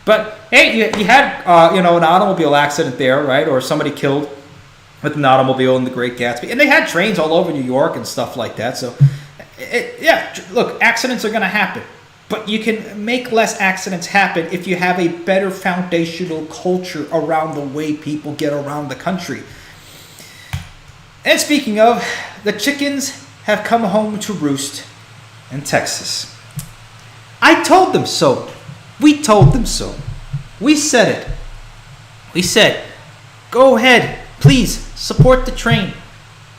But hey, you had an automobile accident there, right? Or somebody killed with an automobile in The Great Gatsby, and they had trains all over New York and stuff like that. So, look, accidents are going to happen. But you can make less accidents happen if you have a better foundational culture around the way people get around the country. And speaking of, the chickens have come home to roost in Texas. I told them so. We told them so. We said it. We said, go ahead, please support the train.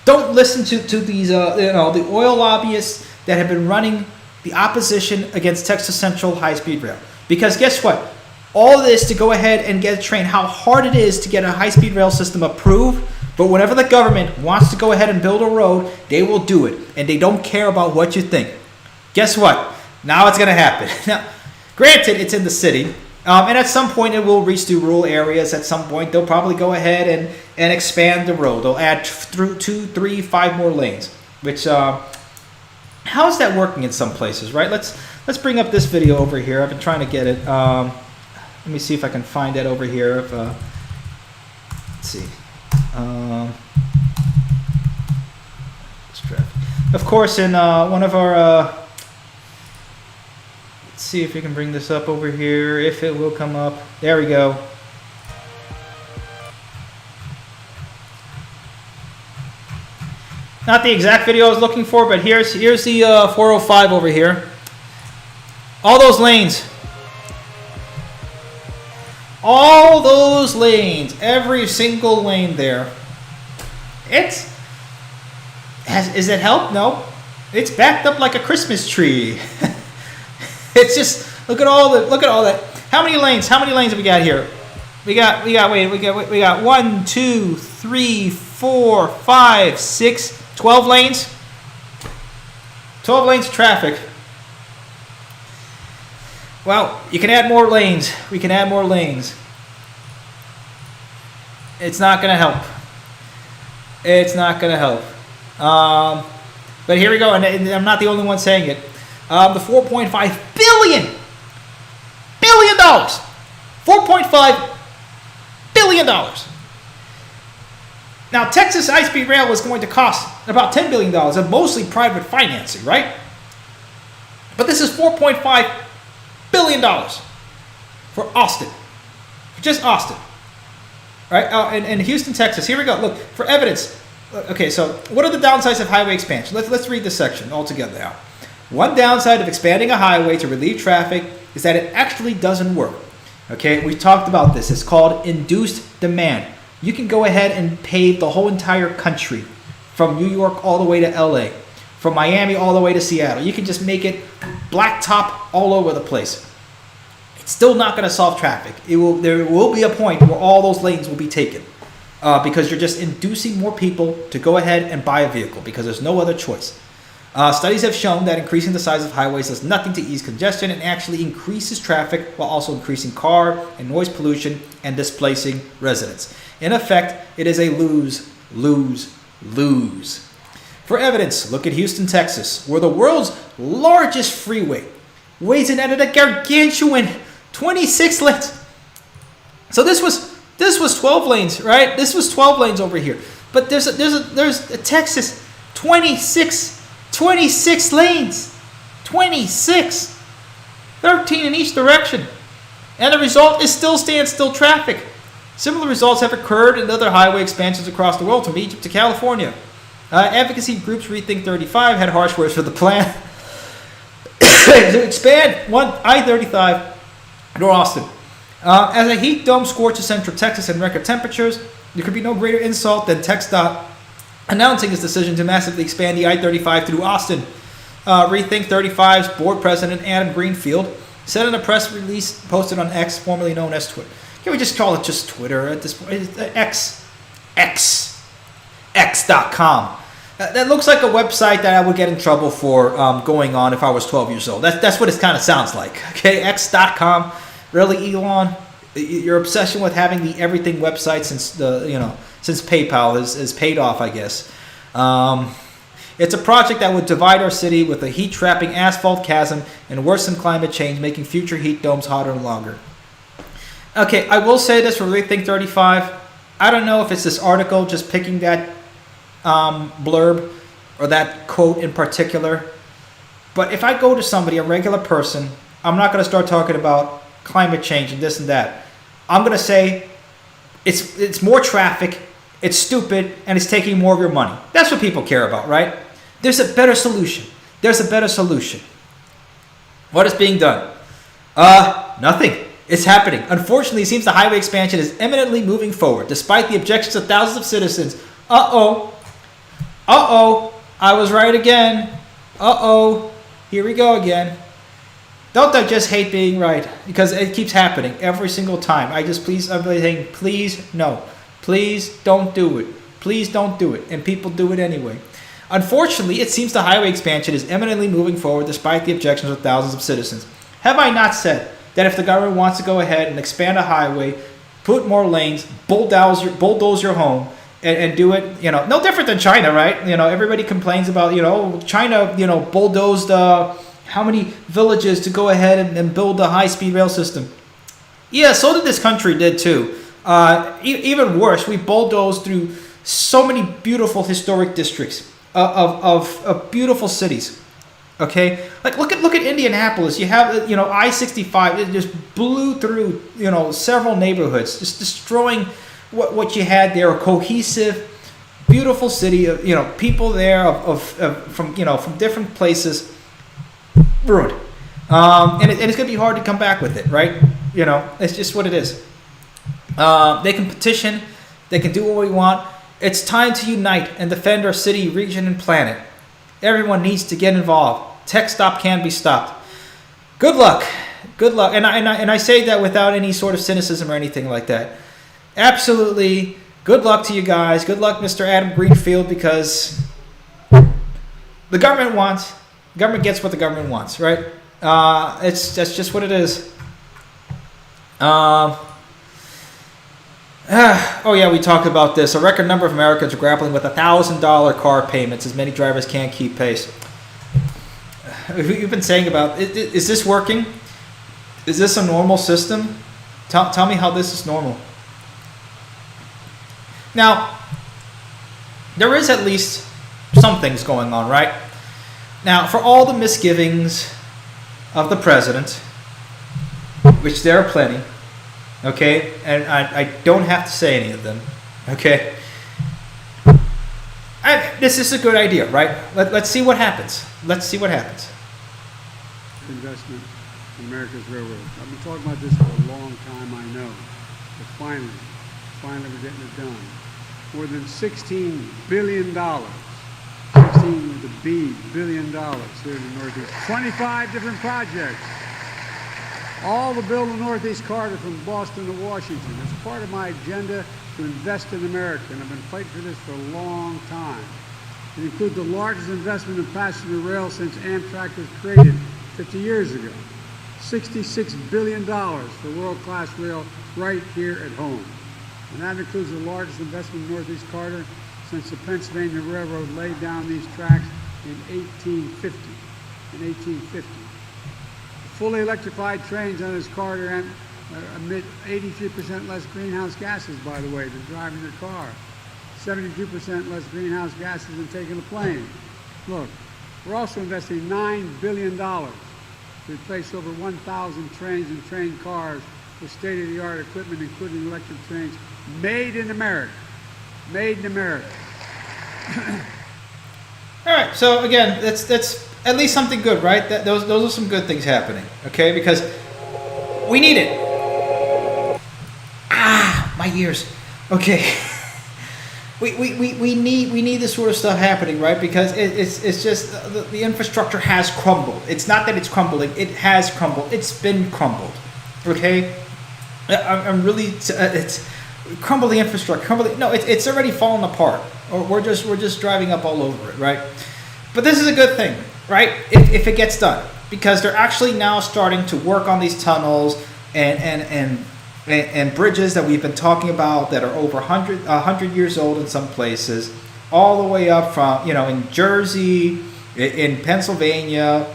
Don't listen to these the oil lobbyists that have been running the opposition against Texas Central high-speed rail. Because guess what? All this to go ahead and get a train, how hard it is to get a high-speed rail system approved, but whenever the government wants to go ahead and build a road, they will do it. And they don't care about what you think. Guess what? Now it's going to happen. Now, granted, it's in the city. And at some point, it will reach to rural areas. At some point, they'll probably go ahead and expand the road. They'll add 2, 3, 5 more lanes, which... how is that working in some places, right? Let's bring up this video over here. I've been trying to get it. Let me see if I can find it over here. Let's see. Of course, in one of our... let's see if we can bring this up over here. If it will come up. There we go. Not the exact video I was looking for, but here's the 405 over here. All those lanes. All those lanes, every single lane there. Is it help? No. It's backed up like a Christmas tree. It's just look at all that. How many lanes have we got here? We got 1, 2, 3, 4, 5, 6, 12 lanes. 12 lanes of traffic. Well, you can add more lanes. We can add more lanes. It's not going to help. It's not going to help. But here we go, and I'm not the only one saying it. The $4.5 billion. $4.5 billion. Now, Texas high-speed rail was going to cost about $10 billion, and mostly private financing, right? But this is $4.5 billion for Austin. Just Austin. Right? And Houston, Texas. Here we go. Look, for evidence. Okay, so what are the downsides of highway expansion? Let's read this section all together now. One downside of expanding a highway to relieve traffic is that it actually doesn't work. Okay, we talked about this. It's called induced demand. You can go ahead and pave the whole entire country from New York all the way to LA, from Miami all the way to Seattle. You can just make it blacktop all over the place. It's still not going to solve traffic. There will be a point where all those lanes will be taken because you're just inducing more people to go ahead and buy a vehicle because there's no other choice. Studies have shown that increasing the size of highways does nothing to ease congestion and actually increases traffic while also increasing car and noise pollution and displacing residents. In effect, it is a lose, lose, lose. For evidence, look at Houston, Texas, where the world's largest freeway weighs in at a gargantuan 26 lanes. So this was 12 lanes, right? This was 12 lanes over here. But there's a Texas 26 lanes. 26. 13 in each direction. And the result is still standstill traffic. Similar results have occurred in other highway expansions across the world, from Egypt to California. Advocacy groups Rethink 35 had harsh words for the plan to expand I-35 near Austin. As a heat dome scorches central Texas in record temperatures, there could be no greater insult than TxDOT announcing its decision to massively expand the I-35 through Austin. Rethink 35's board president Adam Greenfield said in a press release posted on X, formerly known as Twitter. Can we just call it just Twitter at this point? X.com. That looks like a website that I would get in trouble for going on if I was 12 years old. That's what it kind of sounds like. Okay, X.com. Really, Elon? Your obsession with having the everything website since PayPal is paid off, I guess. It's a project that would divide our city with a heat-trapping asphalt chasm and worsen climate change, making future heat domes hotter and longer. Okay, I will say this for Rethink 35. I don't know if it's this article just picking that blurb or that quote in particular. But if I go to somebody, a regular person, I'm not going to start talking about climate change and this and that. I'm going to say it's more traffic, it's stupid, and it's taking more of your money. That's what people care about, right? There's a better solution. What is being done? Nothing. It's happening. Unfortunately, it seems the highway expansion is imminently moving forward, despite the objections of thousands of citizens. I was right again. Here we go again. Don't I just hate being right? Because it keeps happening every single time. I'm really saying, please, no. Please don't do it. Please don't do it. And people do it anyway. Unfortunately, it seems the highway expansion is imminently moving forward despite the objections of thousands of citizens. Have I not said that if the government wants to go ahead and expand a highway, put more lanes, bulldoze your home, and do it, no different than China, right? Everybody complains about, China, bulldozed how many villages to go ahead and build a high-speed rail system. Yeah, so did this country did too. Even worse, we bulldozed through so many beautiful historic districts of beautiful cities. Okay, like look at Indianapolis. You have I-65. It just blew through several neighborhoods, just destroying what you had there. A cohesive, beautiful city of people there from different places. Ruined, and it's gonna be hard to come back with it, right? It's just what it is. They can petition. They can do what we want. It's time to unite and defend our city, region, and planet. Everyone needs to get involved. Tech stop can be stopped. Good luck. Good luck. And I say that without any sort of cynicism or anything like that. Absolutely. Good luck to you guys. Good luck, Mr. Adam Greenfield, because the government gets what the government wants, right? That's just what it is. Oh yeah, we talked about this. A record number of Americans are grappling with $1,000 car payments as many drivers can't keep pace. You've been saying about, is this working? Is this a normal system? Tell me how this is normal. Now, there is at least some things going on, right? Now, for all the misgivings of the president, which there are plenty, okay, and I don't have to say any of them, okay? This is a good idea, right? Let's see what happens. Let's see what happens. Investment in America's railroads. I've been talking about this for a long time, I know. But finally we're getting it done. More than $16 billion. 16 with a B, billion dollars here in the Northeast. 25 different projects. All to build the Northeast corridor from Boston to Washington. It's part of my agenda to invest in America, and I've been fighting for this for a long time. It includes the largest investment in passenger rail since Amtrak was created 50 years ago. $66 billion for world-class rail right here at home. And that includes the largest investment in the Northeast corridor since the Pennsylvania Railroad laid down these tracks in 1850. Fully electrified trains on this corridor emit 83% less greenhouse gases, by the way, than driving your car. 72% less greenhouse gases than taking a plane. Look, we're also investing $9 billion to replace over 1,000 trains and train cars with state-of-the-art equipment, including electric trains, made in America. Made in America. All right, so again, that's at least something good, right? Those are some good things happening, okay? Because we need it. My ears. Okay. we need this sort of stuff happening, right? Because it's just the infrastructure has crumbled. It's not that it's crumbling; it has crumbled. It's been crumbled. Okay. I'm really it's crumble the infrastructure. No, it's already fallen apart. Or we're just driving up all over it, right? But this is a good thing, right? If it gets done, because they're actually now starting to work on these tunnels and bridges that we've been talking about that are over 100 years old in some places, all the way up from in Jersey, in Pennsylvania,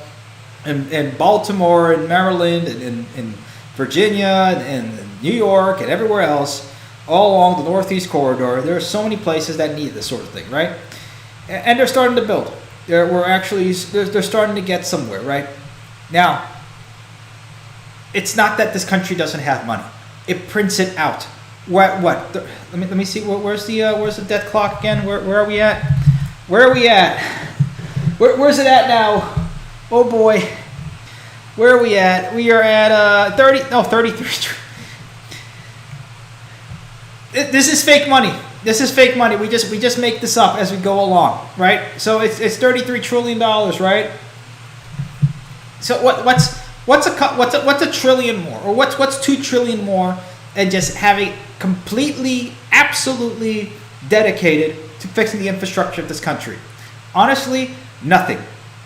in Baltimore, in Maryland, and in Virginia, and New York, and everywhere else. All along the Northeast corridor, there are so many places that need this sort of thing, right? And they're starting to build. They're starting to get somewhere, right? Now, it's not that this country doesn't have money. It prints it out. What? Let me see. Where's the death clock again? Where are we at? Where are we at? Where's it at now? Oh boy. Where are we at? We are at 33. This is fake money. This is fake money. We just make this up as we go along, right? So it's $33 trillion, right? So what's a trillion more, or what's $2 trillion more, and just having completely, absolutely dedicated to fixing the infrastructure of this country? Honestly, nothing.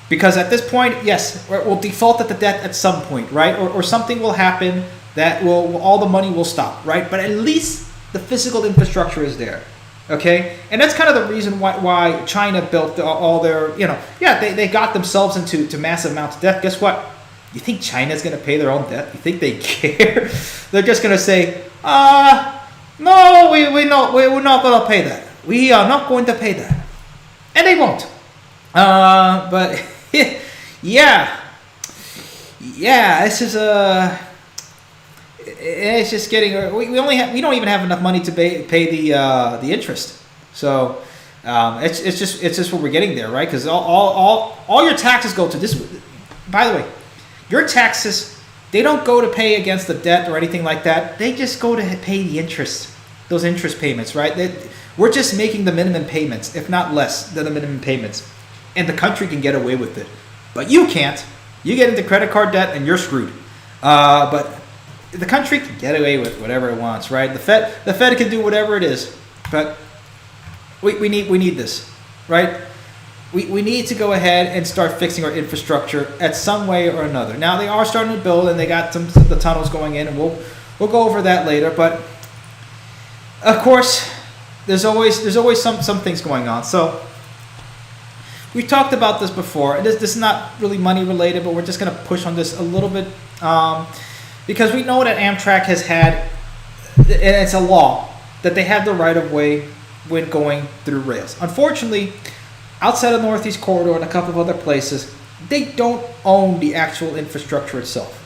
Because at this point, yes, we'll default at the debt at some point, right? Or something will happen that all the money will stop, right? But at least the physical infrastructure is there, okay? And that's kind of the reason why China built all their, they got themselves into massive amounts of debt. Guess what? You think China's going to pay their own debt? You think they care? They're just going to say, no, we're not going to pay that. We are not going to pay that. And they won't. But yeah, this is it's just getting. We don't even have enough money to pay the interest. So it's just what we're getting there, right? Because all your taxes go to this. By the way, your taxes, they don't go to pay against the debt or anything like that. They just go to pay the interest, those interest payments, right? We're just making the minimum payments, if not less than the minimum payments. And the country can get away with it. But you can't. You get into credit card debt and you're screwed. But the country can get away with whatever it wants, right? The Fed can do whatever it is. But we need this, right? We need to go ahead and start fixing our infrastructure at some way or another. Now they are starting to build, and they got the tunnels going in, and we'll go over that later. But of course, there's always some things going on. So we've talked about this before. This is not really money related, but we're just going to push on this a little bit because we know that Amtrak has had, and it's a law that they have the right of way when going through rails. Unfortunately, outside of Northeast Corridor and a couple of other places, they don't own the actual infrastructure itself.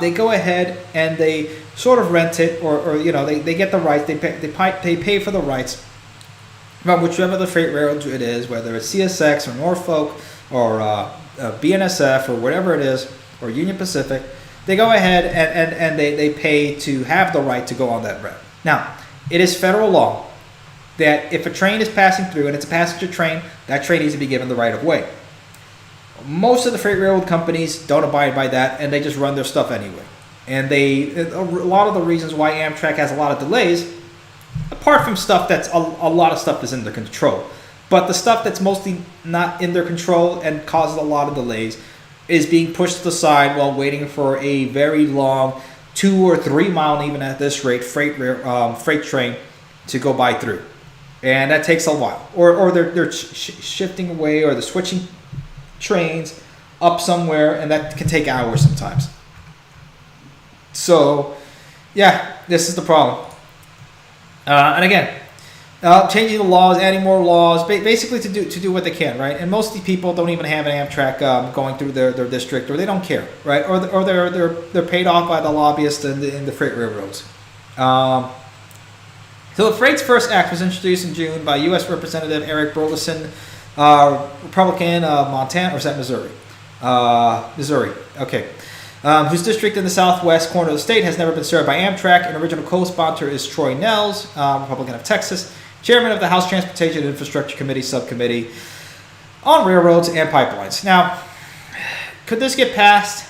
They go ahead and they sort of rent it, or they get the rights. They pay for the rights from whichever the freight railroad it is, whether it's CSX or Norfolk or BNSF or whatever it is, or Union Pacific. They go ahead and they pay to have the right to go on that route. Now, it is federal law that if a train is passing through and it's a passenger train, that train needs to be given the right of way. Most of the freight railroad companies don't abide by that, and they just run their stuff anyway. And a lot of the reasons why Amtrak has a lot of delays, apart from stuff that's a lot of stuff is in their control, but the stuff that's mostly not in their control and causes a lot of delays is being pushed to the side while waiting for a very long 2 or 3 mile, even at this rate, freight train to go by through. And that takes a while. Or they're shifting away, or they're switching trains up somewhere, and that can take hours sometimes. So, yeah, this is the problem. And again, changing the laws, adding more laws, basically to do what they can, right? And most of the people don't even have an Amtrak going through their district, or they don't care, right? Or they're paid off by the lobbyists in the freight railroads. So the Freight's First Act was introduced in June by U.S. Representative Eric Burleson, Republican of Montana, or is that Missouri? Missouri, okay. Whose district in the southwest corner of the state has never been served by Amtrak. An original co-sponsor is Troy Nehls, Republican of Texas, chairman of the House Transportation and Infrastructure Committee subcommittee on railroads and pipelines. Now, could this get passed?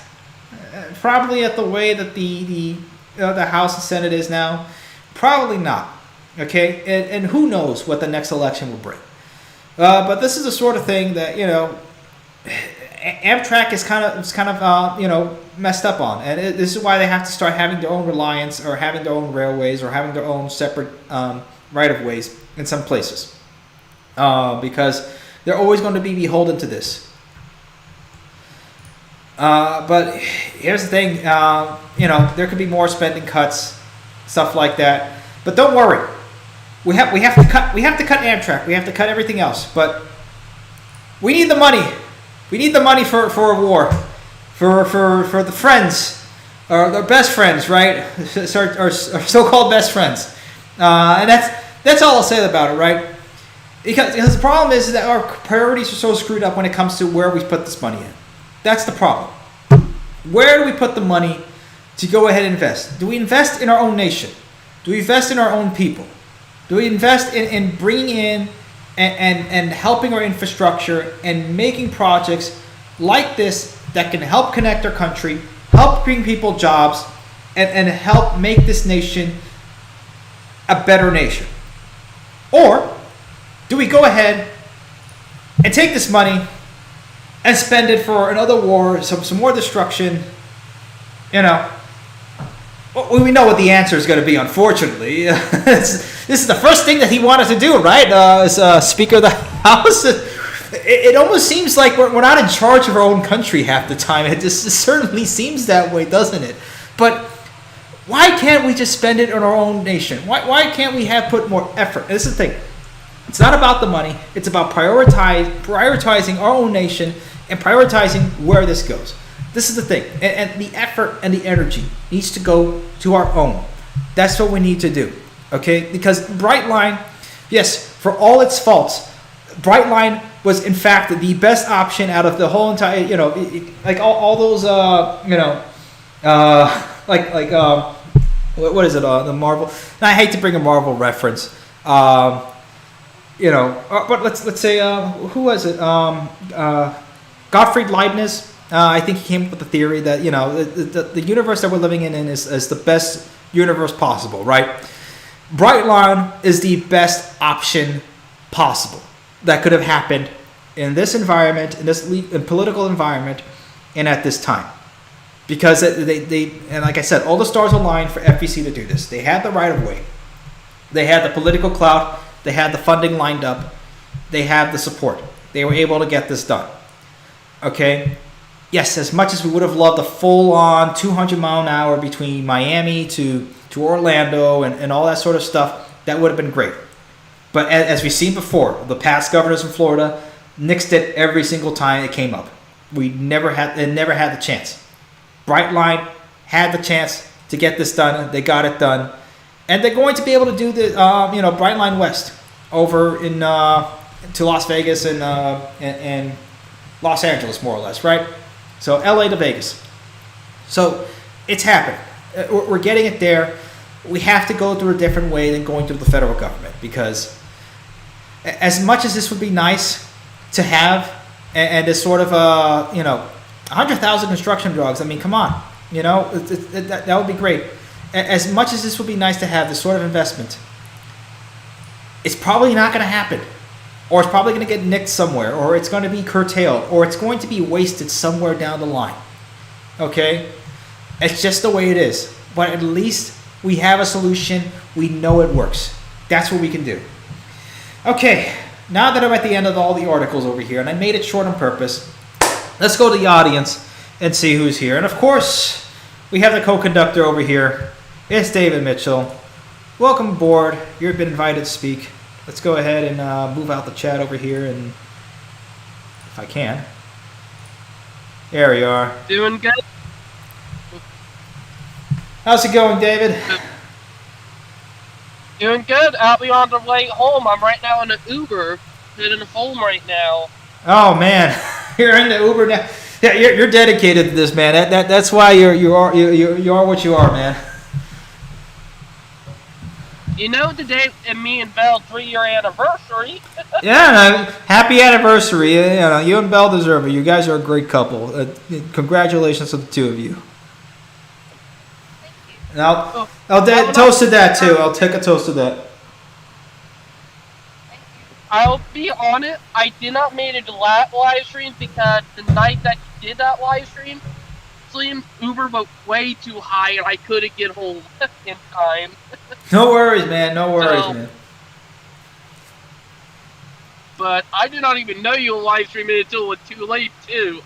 Probably at the way that the House and Senate is now. Probably not. Okay, and who knows what the next election will bring. But this is the sort of thing that Amtrak is kind of messed up on, and this is why they have to start having their own reliance, or having their own railways, or having their own separate right of ways in some places, because they're always going to be beholden to this. But here's the thing, there could be more spending cuts, stuff like that. But don't worry. We have to cut Amtrak. We have to cut everything else. But we need the money. We need the money for a war, for the friends, or their best friends, right? Our so-called best friends. And that's all I'll say about it, right? Because the problem is that our priorities are so screwed up when it comes to where we put this money in. That's the problem. Where do we put the money to go ahead and invest? Do we invest in our own nation? Do we invest in our own people? Do we invest in bringing in and helping our infrastructure and making projects like this that can help connect our country, help bring people jobs, and help make this nation a better nation? Or do we go ahead and take this money and spend it for another war, some more destruction? We know what the answer is going to be, unfortunately. This is the first thing that he wanted to do, right? As Speaker of the House. It almost seems like we're not in charge of our own country half the time. It certainly seems that way, doesn't it? But why can't we just spend it on our own nation? Why can't we put more effort? And this is the thing. It's not about the money. It's about prioritizing our own nation and prioritizing where this goes. This is the thing. And the effort and the energy needs to go to our own. That's what we need to do. Okay? Because Brightline, yes, for all its faults, Brightline was in fact the best option out of the whole entire, like all those, What is it? The Marvel. And I hate to bring a Marvel reference. But let's say who was it? Gottfried Leibniz. I think he came up with the theory that the universe that we're living in is the best universe possible, right? Brightline is the best option possible that could have happened in this environment, in this political environment, and at this time. Because they and like I said, all the stars aligned for FEC to do this. They had the right of way. They had the political clout. They had the funding lined up. They had the support. They were able to get this done. Okay? Yes, as much as we would have loved a full-on 200-mile-an-hour between Miami to Orlando and all that sort of stuff, that would have been great. But as we've seen before, the past governors in Florida nixed it every single time it came up. They never had the chance. Brightline had the chance to get this done. They got it done. And they're going to be able to do the, Brightline West over in to Las Vegas and Los Angeles, more or less, right? So LA to Vegas. So it's happening. We're getting it there. We have to go through a different way than going through the federal government, because as much as this would be nice to have, and this sort of 100,000 construction drugs. I mean, come on, that would be great. As much as this would be nice to have this sort of investment, it's probably not going to happen, or it's probably going to get nicked somewhere, or it's going to be curtailed, or it's going to be wasted somewhere down the line. Okay, it's just the way it is. But at least we have a solution. We know it works. That's what we can do. Okay, now that I'm at the end of all the articles over here, and I made it short on purpose, let's go to the audience and see who's here. And of course, we have the co-conductor over here. It's David Mitchell. Welcome aboard. You've been invited to speak. Let's go ahead and move out the chat over here, and if I can. There we are. Doing good. How's it going, David? Doing good. I'll be on the way home. I'm right now in an Uber, heading home right now. Oh man, you're in the Uber now. Yeah, you're dedicated to this, man. That's why you are what you are, man. Today and me and Belle 3-year anniversary. Yeah, happy anniversary. You and Belle deserve it. You guys are a great couple. Congratulations to the two of you. And I'll toast to that too. I'll take a toast to that. I'll be honest, I did not make it to live stream because the night that you did that live stream, Uber was way too high and I couldn't get home in time. No worries, man. No worries, man. But I did not even know you were live streaming until it was too late, too.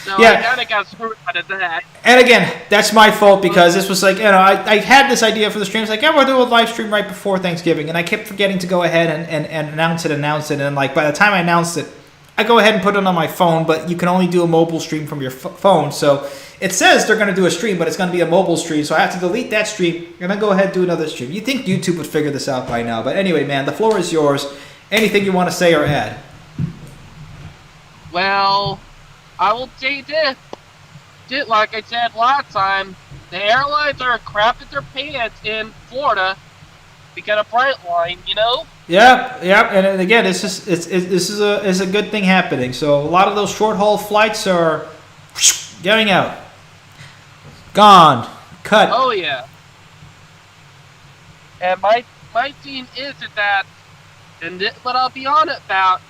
So yeah. I kind of got screwed out of that. And again, that's my fault, because this was like, I had this idea for the stream. It's like, we'll do a live stream right before Thanksgiving. And I kept forgetting to go ahead and announce it. And like, by the time I announced it, I go ahead and put it on my phone, but you can only do a mobile stream from your phone. So it says they're going to do a stream, but it's going to be a mobile stream. So I have to delete that stream and then go ahead and do another stream. You'd think YouTube would figure this out by now. But anyway, man, the floor is yours. Anything you want to say or add? Well, I will say this. Like I said last time, the airlines are crapping their pants in Florida because of Brightline, Yeah, and again, this is a good thing happening. So a lot of those short haul flights are getting out, gone, cut. Oh yeah. And my thing is that, but I'll be honest about,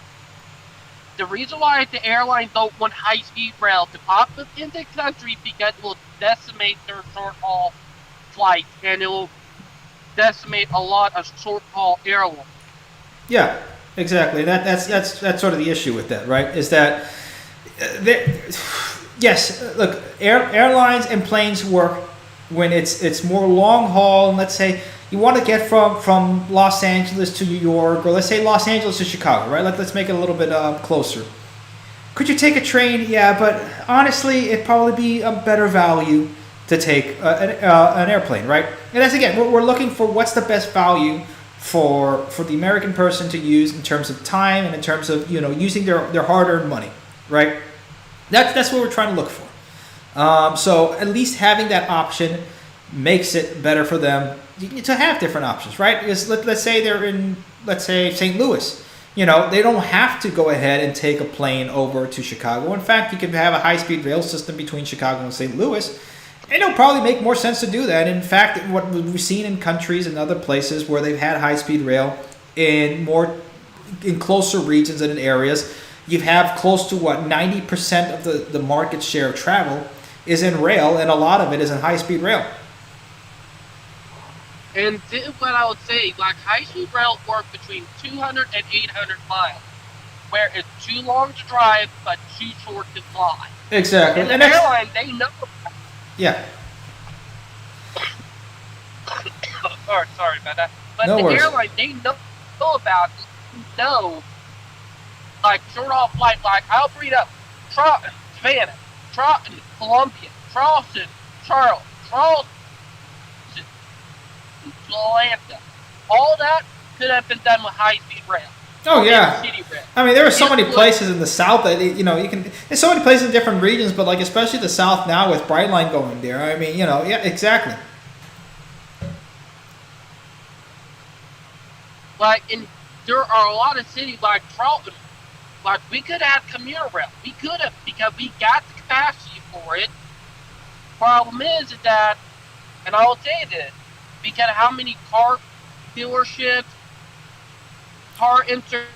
the reason why the airlines don't want high-speed rail to pop up in the country because it will decimate their short-haul flights, and it will decimate a lot of short-haul airlines. Yeah, exactly. That's sort of the issue with that, right? Is that yes, look, airlines and planes work when it's more long haul. Let's say you want to get from Los Angeles to New York, or let's say Los Angeles to Chicago, right? Let's make it a little bit closer. Could you take a train? Yeah, but honestly, it'd probably be a better value to take an airplane, right? And that's, again, we're looking for what's the best value for the American person to use in terms of time and in terms of using their hard-earned money, right? That's what we're trying to look for. So at least having that option makes it better for them to have different options, right? Because let's say they're in, let's say, St. Louis. You know, they don't have to go ahead and take a plane over to Chicago. In fact, you can have a high-speed rail system between Chicago and St. Louis, and it'll probably make more sense to do that. In fact, what we've seen in countries and other places where they've had high-speed rail in closer regions and in areas, you have close to 90% of the market share of travel is in rail, and a lot of it is in high-speed rail. And this is what I would say, like high-speed rail work between 200 and 800 miles, where it's too long to drive but too short to fly. Exactly. And the airline, they know. Yeah. Sorry about that. But No the worries. airline, they know about it. Know, like short haul flight, like I'll bring up Savannah, Columbia, Charleston, Charlotte, Atlanta. All that could have been done with high-speed rail. Oh yeah. City rail. I mean, there are so many places in the South that there's so many places in different regions, but like especially the South now with Brightline going there. I mean, yeah, exactly. Like, there are a lot of cities like Charlton. Like, we could have commuter rail. We could have, because we got the capacity for it. Problem is that, and I will say this, because of how many car dealerships, car insurance,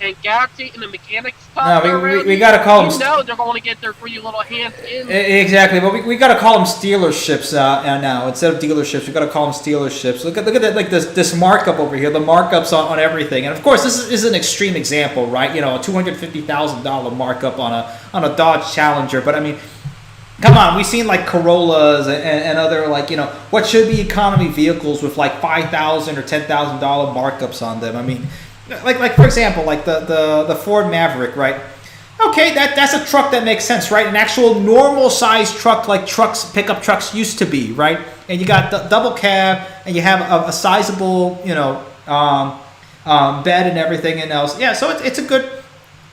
and gas station and mechanics stuff. No, we got to call them. You know they're going to get their pretty little hands in. Exactly, but we got to call them stealerships now instead of dealerships. We got to call them stealerships. Look at that, like this markup over here. The markups on everything, and of course this is an extreme example, right? You know, a $250,000 markup on a Dodge Challenger, but I mean. Come on, we've seen like Corollas and other like, what should be economy vehicles with like $5,000 or $10,000 markups on them. I mean, like for example, like the Ford Maverick, right? Okay, that's a truck that makes sense, right? An actual normal size truck like pickup trucks used to be, right? And you got the double cab and you have a sizable, bed and everything else. Yeah, so it's a good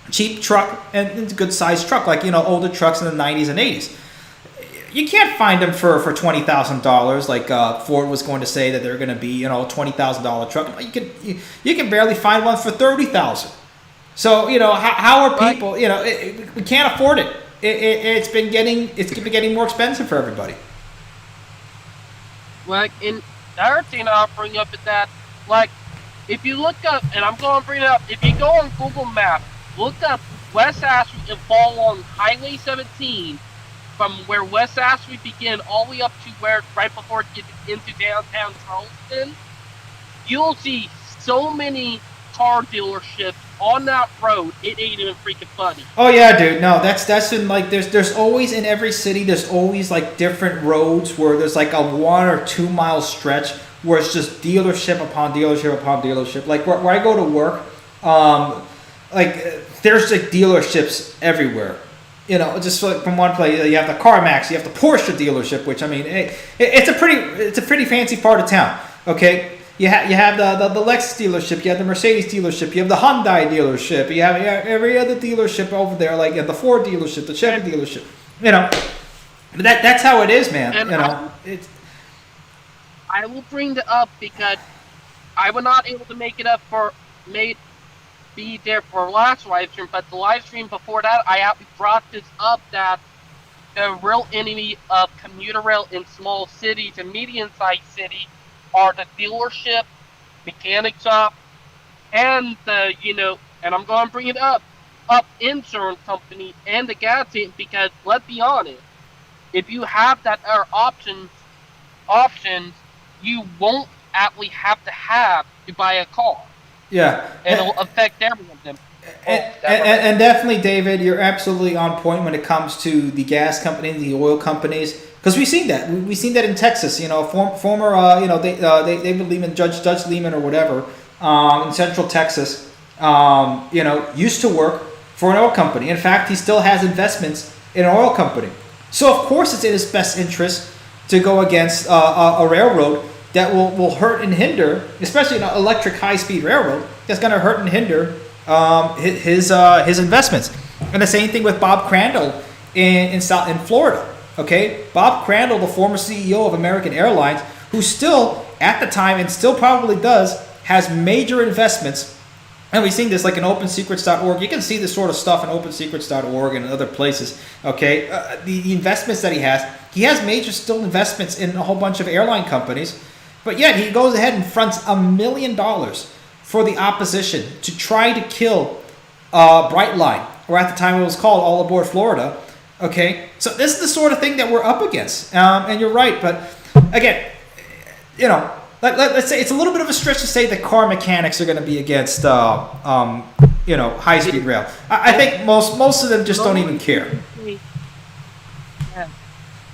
cheap truck and it's a good size truck, like, older trucks in the 90s and 80s. You can't find them for $20,000 like Ford was going to say that they're going to be, a $20,000 truck. You can barely find one for $30,000. So how are people? We can't afford it. It's been getting more expensive for everybody. Like, in the other thing I'll bring up is that, like, if you look up, and I'm going to bring it up, if you go on Google Maps, look up West Ashby and fall along Highway 17. From where West Ashby begin all the way up to where right before it gets into downtown Charleston, you'll see so many car dealerships on that road. It ain't even freaking funny. Oh yeah, dude. No, that's in like there's always in every city. There's always like different roads where there's like a 1 or 2 mile stretch where it's just dealership upon dealership upon dealership. Like where I go to work, there's like dealerships everywhere. Just like from one place, you have the CarMax, you have the Porsche dealership, which I mean, it's a pretty fancy part of town. Okay, you have the Lexus dealership, you have the Mercedes dealership, you have the Hyundai dealership, you have every other dealership over there, like the Ford dealership, the Chevy dealership. But that's how it is, man. And I will bring that up because I was not able to make it up be there for last live stream, but the live stream before that, I actually brought this up that the real enemy of commuter rail in small cities and medium-sized cities are the dealership, mechanic shop, and and I'm going to bring it up insurance company and the gas station because let's be honest, if you have that options, you won't actually have to buy a car. Yeah, it'll affect every of them. And definitely, David, you're absolutely on point when it comes to the gas companies, the oil companies, because we've seen that. We've seen that in Texas. Former, David Lehman, Judge Lehman, or whatever, in Central Texas, used to work for an oil company. In fact, he still has investments in an oil company. So of course, it's in his best interest to go against a railroad that will hurt and hinder, especially an electric high-speed railroad, that's going to hurt and hinder his investments. And the same thing with Bob Crandall in Florida. Okay, Bob Crandall, the former CEO of American Airlines, who still at the time and still probably does has major investments. And we've seen this like in OpenSecrets.org. You can see this sort of stuff in OpenSecrets.org and other places. Okay, the investments that he has major still investments in a whole bunch of airline companies. But yet he goes ahead and fronts $1 million for the opposition to try to kill Brightline, or at the time it was called All Aboard Florida. Okay, so this is the sort of thing that we're up against. And you're right, but again, you know, let's say it's a little bit of a stretch to say that car mechanics are going to be against, you know, high-speed rail. I think most of them just don't even care.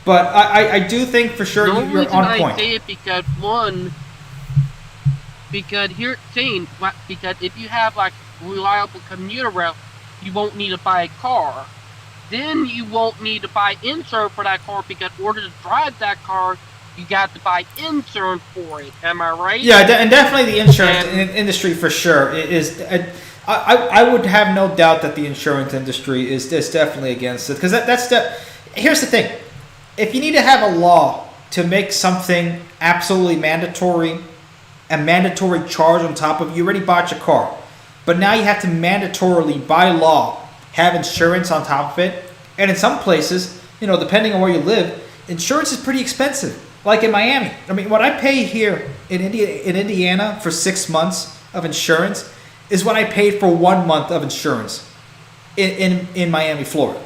But I do think for sure you're on point. I say it because here it's saying, because if you have like reliable commuter rail, you won't need to buy a car. Then you won't need to buy insurance for that car, because in order to drive that car, you got to buy insurance for it. Am I right? Yeah, and definitely the insurance industry for sure is. I would have no doubt that the insurance industry is definitely against it, because here's the thing: if you need to have a law to make something absolutely mandatory, a mandatory charge on top of, you already bought your car, but now you have to mandatorily by law have insurance on top of it. And in some places, you know, depending on where you live, insurance is pretty expensive. Like in Miami, I mean, what I pay here in Indiana for 6 months of insurance is what I paid for 1 month of insurance in Miami, Florida.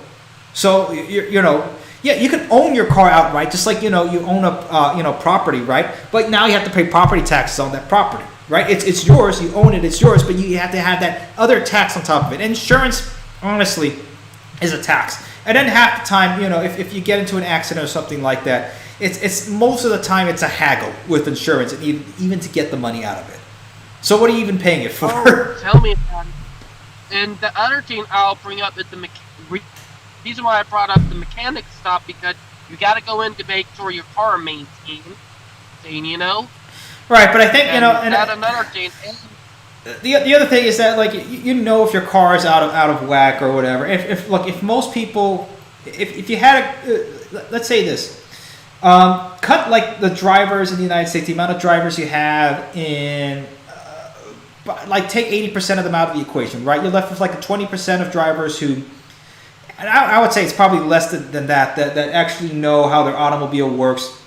So you know, yeah, you can own your car outright, just like, you know, you own a property, right? But now you have to pay property taxes on that property, right? It's yours, you own it, it's yours, but you have to have that other tax on top of it. Insurance, honestly, is a tax. And then half the time, you know, if you get into an accident or something like that, it's most of the time it's a haggle with insurance, and even to get the money out of it. So what are you even paying it for? Oh, tell me about it. And the other thing I'll bring up is the reason why I brought up the mechanic stuff, because you got to go in to make sure your car maintained, you know. Right, but I think, you know, and that's another thing. The other thing is that, like, you know, if your car is out of whack or whatever. If most people, if you had let's say this, cut like the drivers in the United States, the amount of drivers you have in, like, take 80% of them out of the equation, right? You're left with like a 20% of drivers who, and I would say it's probably less than that actually know how their automobile works,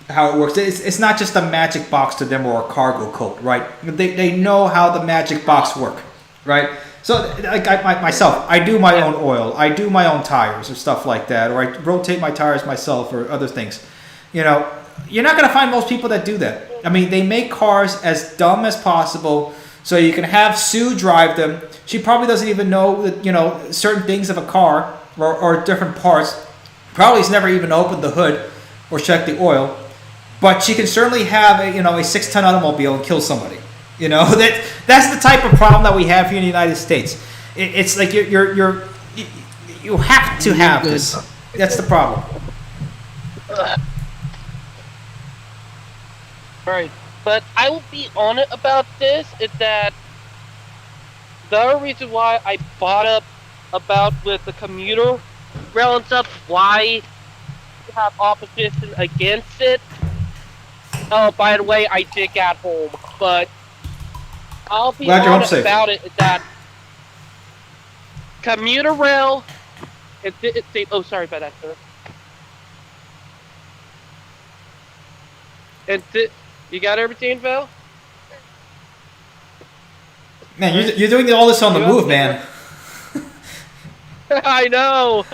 how it works. It's not just a magic box to them or a cargo coat, right? They know how the magic box work, right? So, like myself, I do my own oil, I do my own tires or stuff like that, or I rotate my tires myself or other things. You know, you're not going to find most people that do that. I mean, they make cars as dumb as possible so you can have Sue drive them. She probably doesn't even know that, you know, certain things of a car or different parts. Probably has never even opened the hood or checked the oil. But she can certainly have a 6-ton automobile and kill somebody. You know, that's the type of problem that we have here in the United States. It's like you have to have this. That's the problem. Right, but I will be honest about this, is that the other reason why I brought up about with the commuter rail and stuff, why you have opposition against it. Oh, by the way, I did get home, but I'll be honest about it, is that commuter rail, oh, sorry about that, sir. And you got everything, Phil? Man, you're doing all this on the move, man. I know.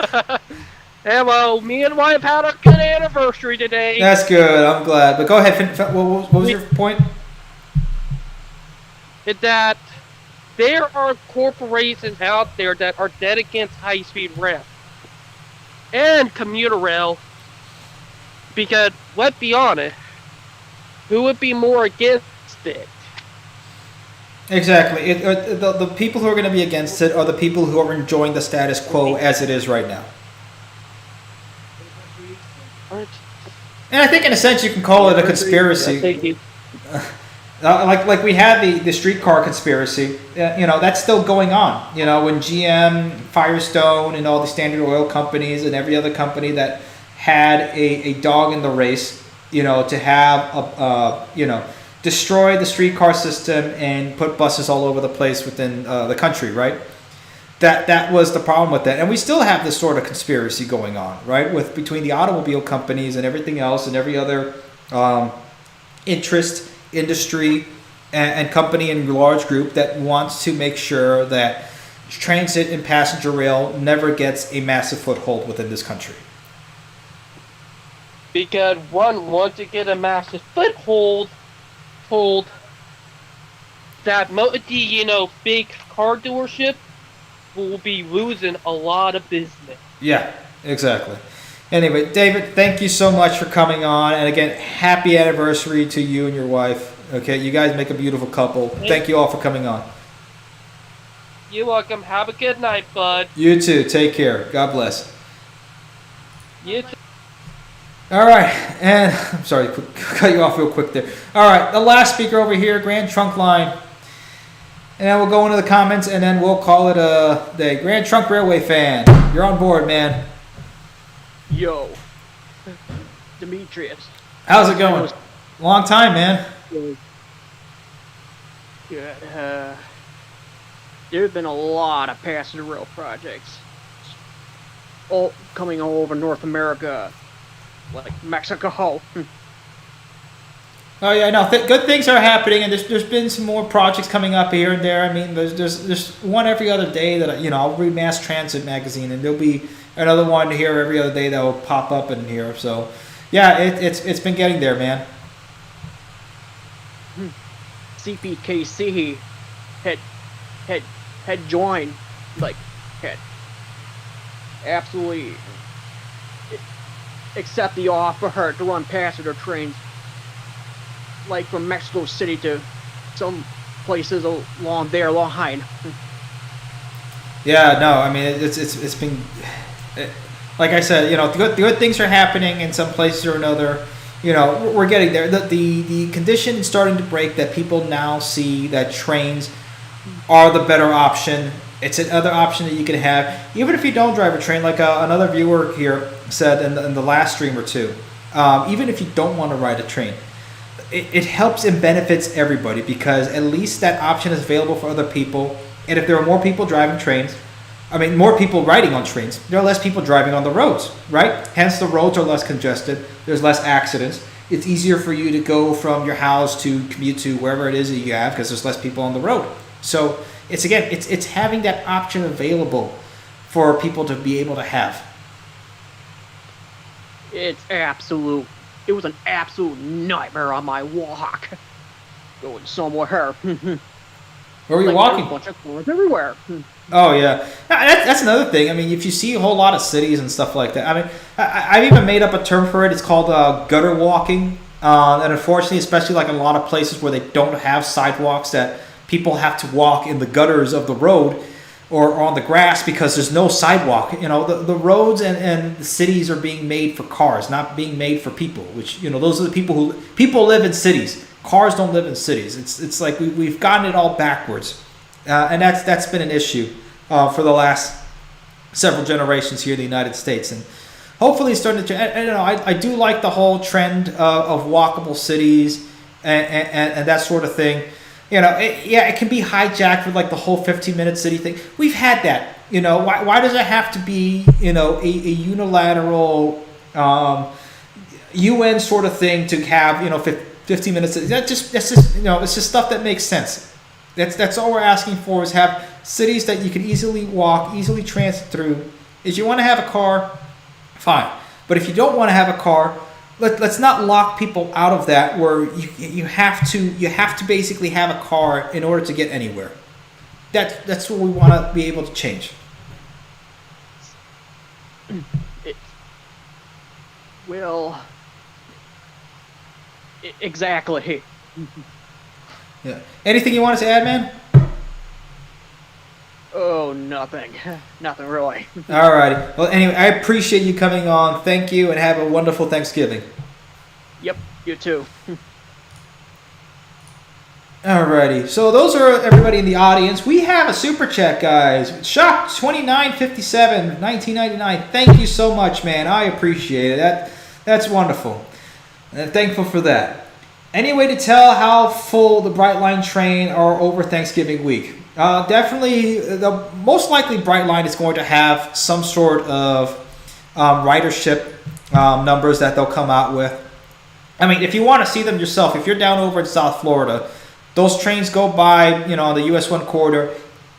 Hello, me and wife had a good anniversary today. That's good. I'm glad. But go ahead. What was your point? Is that there are corporations out there that are dead against high-speed rail and commuter rail, because let's be honest, who would be more against it? Exactly. The people who are going to be against it are the people who are enjoying the status quo as it is right now. And I think in a sense you can call it a conspiracy. Like we had the streetcar conspiracy, that's still going on. When GM, Firestone, and all the Standard Oil companies and every other company that had a dog in the race, to have destroy the streetcar system and put buses all over the place within the country, right? That was the problem with that, and we still have this sort of conspiracy going on, right? With between the automobile companies and everything else, and every other interest, industry, and company and large group that wants to make sure that transit and passenger rail never gets a massive foothold within this country. Because one wants to get a massive foothold, that big car dealership will be losing a lot of business. Yeah, exactly. Anyway, David, thank you so much for coming on. And again, happy anniversary to you and your wife. Okay, you guys make a beautiful couple. Thank you all for coming on. You're welcome. Have a good night, bud. You too. Take care. God bless. You too. All right, and I'm sorry, cut you off real quick there. All right, the last speaker over here, Grand Trunk Line. And then we'll go into the comments, and then we'll call it a day. Grand Trunk Railway fan, you're on board, man. Yo, Demetrius. How's it going? Long time, man. Good. There's been a lot of passenger rail projects all coming all over North America, like Mexico. Oh yeah, no. Good things are happening, and there's been some more projects coming up here and there. I mean, there's one every other day that I'll read Mass Transit magazine, and there'll be another one here every other day that will pop up in here. So, yeah, it's been getting there, man. CPKC had joined, had absolutely accept the offer to run passenger trains, like from Mexico City to some places along Hyde. Yeah, no, I mean it's been, like I said, the good things are happening in some places or another. We're getting there. The condition is starting to break that people now see that trains are the better option. It's another option that you can have, even if you don't drive a train. Like another viewer here said in the last stream or two, even if you don't want to ride a train, it helps and benefits everybody, because at least that option is available for other people. And if there are more people driving trains, more people riding on trains, there are less people driving on the roads, right? Hence, the roads are less congested. There's less accidents. It's easier for you to go from your house to commute to wherever it is that you have, because there's less people on the road. So it's having that option available for people to be able to have. It was an absolute nightmare on my walk. Going somewhere. Where were you walking? A bunch of cars everywhere. Oh yeah, that's another thing. I mean, if you see a whole lot of cities and stuff like that, I mean, I've even made up a term for it. It's called gutter walking. And unfortunately, especially like in a lot of places where they don't have sidewalks, that people have to walk in the gutters of the road or on the grass because there's no sidewalk. The roads and the cities are being made for cars, not being made for people. Which those are the people live in cities. Cars don't live in cities. It's like we've gotten it all backwards, and that's been an issue for the last several generations here in the United States, and hopefully it's starting to change. I do like the whole trend of walkable cities and that sort of thing. It can be hijacked with like the whole 15-minute city thing. We've had that. Why does it have to be a unilateral UN sort of thing to have 15 minutes? That's just it's just stuff that makes sense. That's all we're asking for, is have cities that you can easily walk, easily transit through. If you want to have a car, fine. But if you don't want to have a car, let's not lock people out of that, where you have to basically have a car in order to get anywhere. That's what we want to be able to change. Exactly. Yeah. Anything you wanted to add, man? Oh, nothing. Nothing really. All righty. Well, anyway, I appreciate you coming on. Thank you, and have a wonderful Thanksgiving. Yep, you too. Alrighty, so those are everybody in the audience. We have a super chat, guys. Shock 2957 1999. Thank you so much, man. I appreciate it. That's wonderful. Thankful for that. Any way to tell how full the Brightline train are over Thanksgiving week? Definitely, the most likely Brightline is going to have some sort of ridership numbers that they'll come out with. I mean, if you want to see them yourself, if you're down over in South Florida, those trains go by, on the US 1 corridor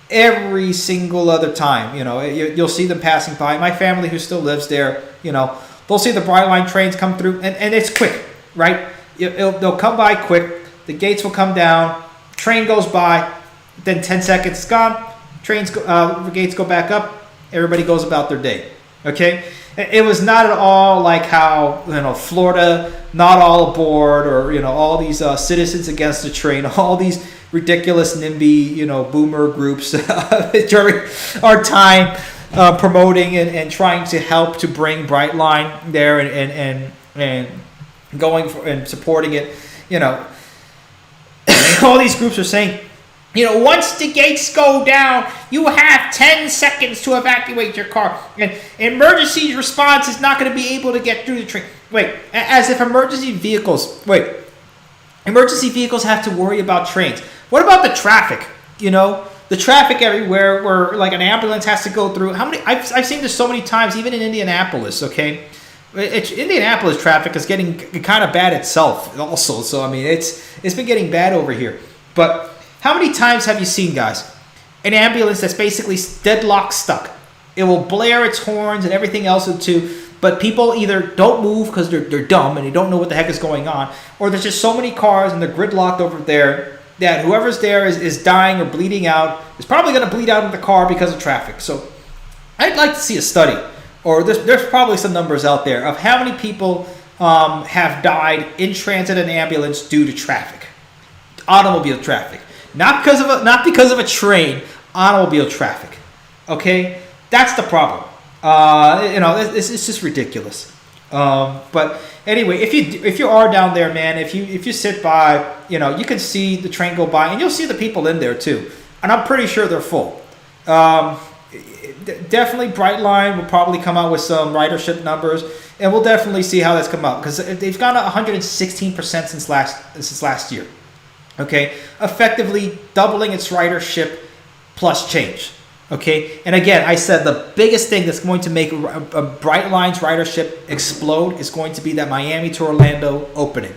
every single other time. You'll see them passing by. My family who still lives there, they'll see the Brightline trains come through, and it's quick, right? They'll come by quick. The gates will come down. Train goes by. Then 10 seconds it's gone. The gates go back up. Everybody goes about their day. Okay? It was not at all like how, Florida, not all aboard, or, all these citizens against the train, all these ridiculous NIMBY, boomer groups during our time promoting and trying to help to bring Brightline there and going for and supporting it. All these groups are saying, once the gates go down, you have 10 seconds to evacuate your car. And emergency response is not going to be able to get through the train. As if emergency vehicles have to worry about trains. What about the traffic? The traffic everywhere where like an ambulance has to go through. I've seen this so many times, even in Indianapolis, okay? Indianapolis traffic is getting kind of bad itself also. So, I mean, it's been getting bad over here. But how many times have you seen, guys, an ambulance that's basically deadlock stuck? It will blare its horns and everything else too, but people either don't move because they're dumb and they don't know what the heck is going on, or there's just so many cars and they're gridlocked over there that whoever's there is dying or bleeding out, is probably going to bleed out in the car because of traffic. So I'd like to see a study, or there's probably some numbers out there of how many people have died in transit and ambulance due to traffic, automobile traffic. Not because of a train, automobile traffic. Okay, that's the problem. It's just ridiculous. But anyway, if you are down there, man, if you sit by, you can see the train go by, and you'll see the people in there too. And I'm pretty sure they're full. Definitely, Brightline will probably come out with some ridership numbers, and we'll definitely see how that's come out because they've gone up 116% since last year. Okay, effectively doubling its ridership plus change. Okay, and again, I said the biggest thing that's going to make a Brightline's ridership explode is going to be that Miami to Orlando opening.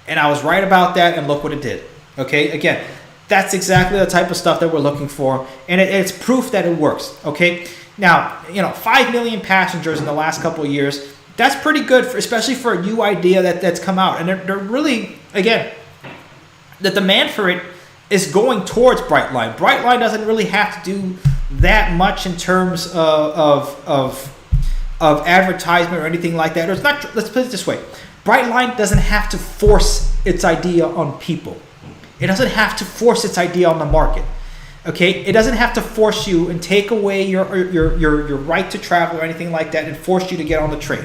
And I was right about that, and look what it did. Okay, again, that's exactly the type of stuff that we're looking for, and it's proof that it works. Okay, now, 5 million passengers in the last couple of years, that's pretty good, especially for a new idea that's come out. And they're really, again, the demand for it is going towards Brightline. Brightline doesn't really have to do that much in terms of advertisement or anything like that. Or it's not. Let's put it this way: Brightline doesn't have to force its idea on people. It doesn't have to force its idea on the market. Okay, it doesn't have to force you and take away your right to travel or anything like that and force you to get on the train.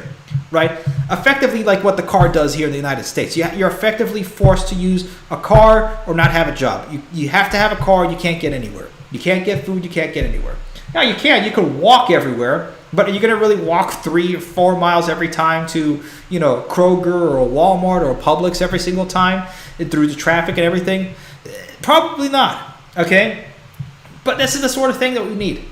Right? Effectively, like what the car does here in the United States. You're effectively forced to use a car or not have a job. You have to have a car. You can't get anywhere. You can't get food. You can't get anywhere. Now you can. You can walk everywhere, but are you going to really walk 3 or 4 miles every time to, Kroger or a Walmart or a Publix every single time through the traffic and everything? Probably not. Okay, but this is the sort of thing that we need.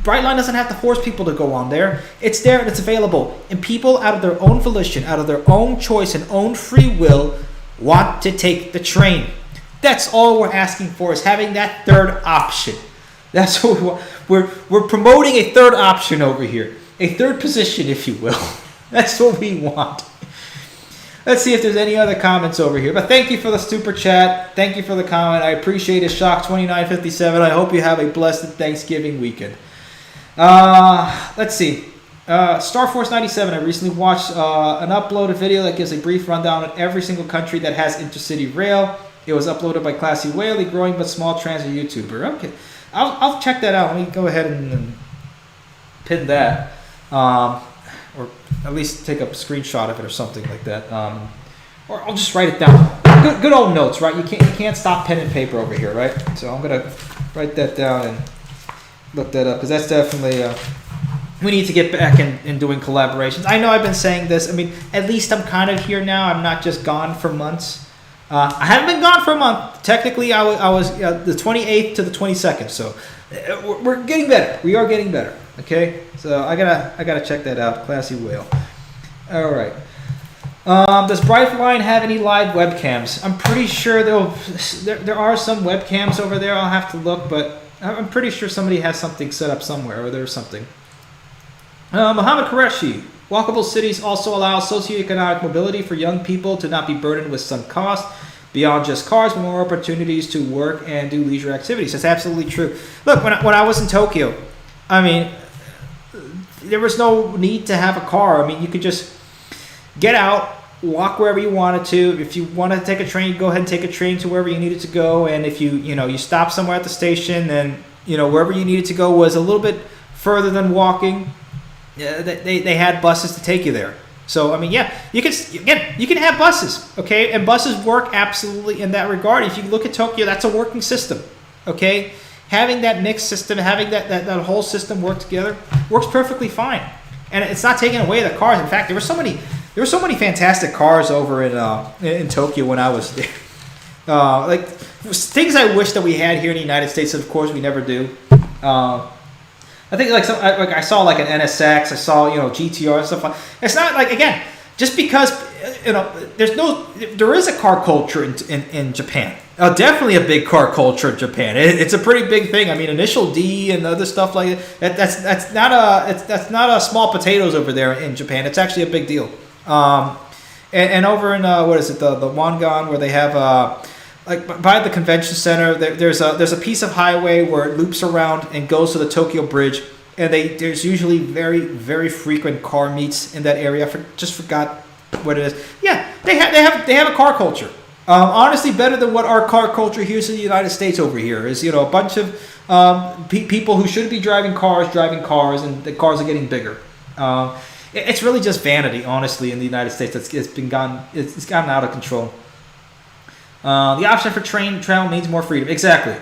Brightline doesn't have to force people to go on there. It's there and it's available. And people, out of their own volition, out of their own choice and own free will, want to take the train. That's all we're asking for, is having that third option. That's what we want. We're promoting a third option over here. A third position, if you will. That's what we want. Let's see if there's any other comments over here. But thank you for the super chat. Thank you for the comment. I appreciate it. Shock 2957. I hope you have a blessed Thanksgiving weekend. Let's see. Star Force 97. I recently watched an uploaded video that gives a brief rundown on every single country that has intercity rail. It was uploaded by Classy Whaley, growing but small transit YouTuber. Okay, I'll check that out. Let me go ahead and pin that, or at least take a screenshot of it or something like that. Or I'll just write it down. good old notes, right? You can't stop pen and paper over here, right? So I'm gonna write that down and look that up, because that's definitely we need to get back in doing collaborations. I know I've been saying this. I mean, at least I'm kind of here now. I'm not just gone for months. I haven't been gone for a month. Technically, I was the 28th to the 22nd. So we're getting better. We are getting better. Okay. So I gotta check that out. Classy whale. All right. Does Brightline have any live webcams? I'm pretty sure there are some webcams over there. I'll have to look, but I'm pretty sure somebody has something set up somewhere, or there's something. Mohammed Qureshi. Walkable cities also allow socioeconomic mobility for young people to not be burdened with some cost beyond just cars, but more opportunities to work and do leisure activities. That's absolutely true. Look, when I was in Tokyo, I mean, there was no need to have a car. I mean, you could just get out, walk wherever you wanted to. If you wanted to take a train, go ahead and take a train to wherever you needed to go. And if you stop somewhere at the station, then wherever you needed to go was a little bit further than walking. They had buses to take you there. So I mean, yeah, you can have buses, okay, and buses work absolutely in that regard. If you look at Tokyo, that's a working system, okay. Having that mixed system, having that whole system work together, works perfectly fine, and it's not taking away the cars. In fact, there were so many fantastic cars over in Tokyo when I was there. Like things I wish that we had here in the United States. Of course, we never do. I think I saw like an NSX, I saw GTR and stuff like. It's not like, again, just because there is a car culture in Japan. Definitely a big car culture in Japan. It's a pretty big thing. I mean, Initial D and other stuff like that. That's not a small potatoes over there in Japan. It's actually a big deal. And over in what is it, the Wangan, where they have like by the convention center, there's a piece of highway where it loops around and goes to the Tokyo Bridge, and there's usually very, very frequent car meets in that area. I just forgot what it is. Yeah, they have a car culture. Honestly, better than what our car culture here in the United States over here is. A bunch of people who should be driving cars, and the cars are getting bigger. It's really just vanity, honestly, in the United States. It's gotten out of control. The option for train travel means more freedom. Exactly.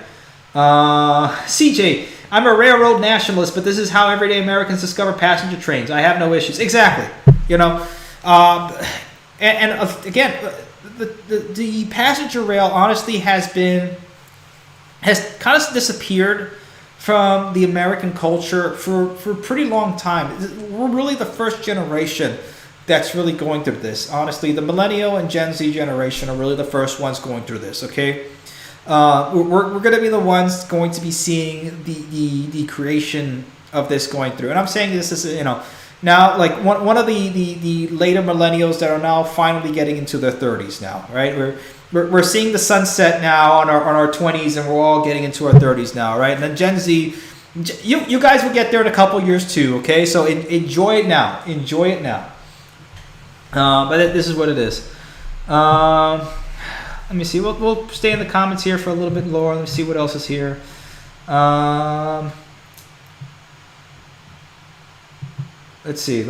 CJ, I'm a railroad nationalist, but this is how everyday Americans discover passenger trains. I have no issues. Exactly. Again, the passenger rail honestly has kind of disappeared from the American culture for a pretty long time. We're really the first generation that's really going through this. Honestly, the millennial and Gen Z generation are really the first ones going through this, okay? We're going to be the ones going to be seeing the creation of this going through. And I'm saying this is, now like one of the later millennials that are now finally getting into their 30s now, right? We're seeing the sunset now on our 20s, and we're all getting into our 30s now, right? And then Gen Z, you guys will get there in a couple years too, okay? So enjoy it now. Enjoy it now. But this is what it is. Let me see. We'll stay in the comments here for a little bit lower. Let me see what else is here. Let's see.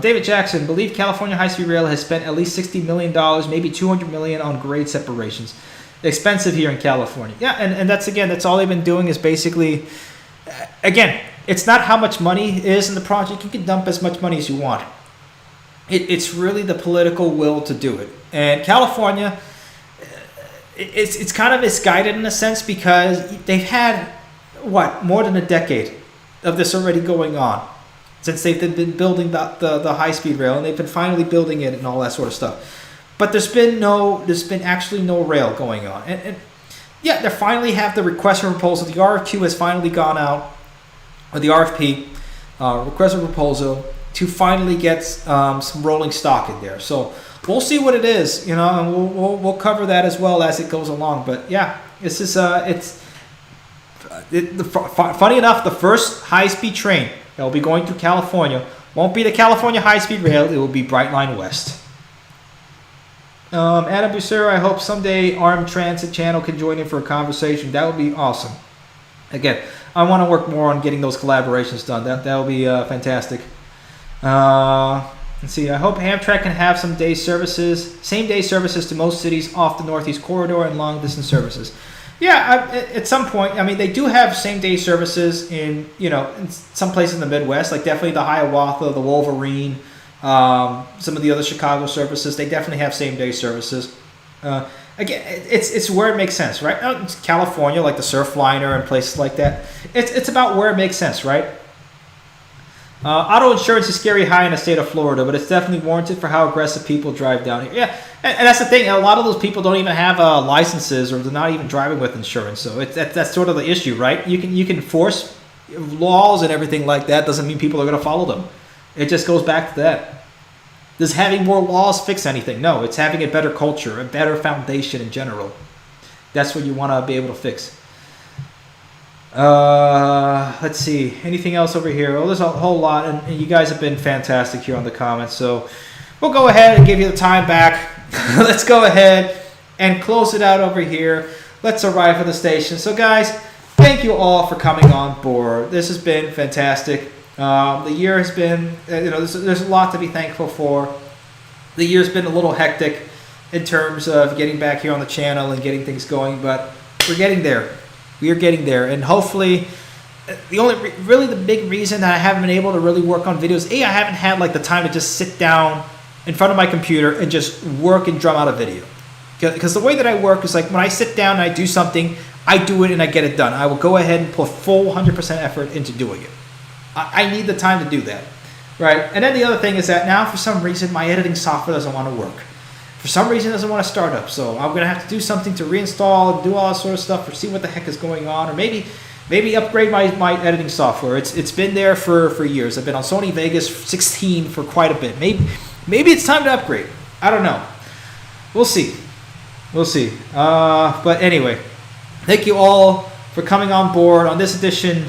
David Jackson, believe California High-Speed Rail has spent at least $60 million, maybe $200 million on grade separations. Expensive here in California. Yeah, and that's all they've been doing is basically, again, it's not how much money is in the project. You can dump as much money as you want. It's really the political will to do it. And California, it's kind of misguided in a sense, because they've had, more than a decade of this already going on since they've been building the high-speed rail, and they've been finally building it and all that sort of stuff. But there's been actually no rail going on. And yeah, they finally have the request for proposal. The RFQ has finally gone out, or the RFP, request for proposal, to finally get some rolling stock in there. So we'll see what it is, and we'll cover that as well as it goes along. But yeah, this is funny enough, the first high-speed train that will be going through California won't be the California High-Speed Rail. It will be Brightline West. Adam Busser, I hope someday Armed Transit Channel can join in for a conversation. That would be awesome. Again, I want to work more on getting those collaborations done. That would be fantastic. Let's see. I hope Amtrak can have some day services, same day services to most cities off the Northeast Corridor and long distance services. Yeah, at some point, I mean, they do have same day services in in some places in the Midwest, like definitely the Hiawatha, the Wolverine, some of the other Chicago services. They definitely have same day services. Again, it's where it makes sense, right? It's California, like the Surfliner and places like that. It's about where it makes sense, right? Auto insurance is scary high in the state of Florida, but it's definitely warranted for how aggressive people drive down here. Yeah, and that's the thing. A lot of those people don't even have licenses, or they're not even driving with insurance. So that's sort of the issue, right? You can force laws and everything like that. Doesn't mean people are going to follow them. It just goes back to that. Does having more laws fix anything? No, it's having a better culture, a better foundation in general. That's what you want to be able to fix. Let's see. Anything else over here? Oh, there's a whole lot, and you guys have been fantastic here on the comments. So we'll go ahead and give you the time back. Let's go ahead and close it out over here. Let's arrive at the station. So guys, thank you all for coming on board. This has been fantastic. The year has been, there's a lot to be thankful for. The year's been a little hectic in terms of getting back here on the channel and getting things going, but we're getting there. We are getting there, and hopefully, the big reason that I haven't been able to really work on videos, I haven't had like the time to just sit down in front of my computer and just work and drum out a video. Because the way that I work is like when I sit down and I do something, I do it and I get it done. I will go ahead and put full 100% effort into doing it. I need the time to do that, right? And then the other thing is that now for some reason my editing software doesn't want to work. For some reason it doesn't want to start up. So I'm going to have to do something to reinstall and do all that sort of stuff or see what the heck is going on, or maybe upgrade my editing software. It's been there for years. I've been on Sony Vegas 16 for quite a bit. Maybe it's time to upgrade. I don't know. We'll see. But anyway, thank you all for coming on board on this edition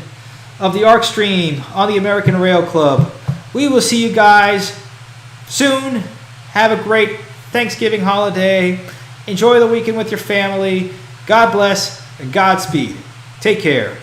of the ARC stream on the American Rail Club. We will see you guys soon. Have a great Thanksgiving holiday. Enjoy the weekend with your family. God bless and Godspeed. Take care.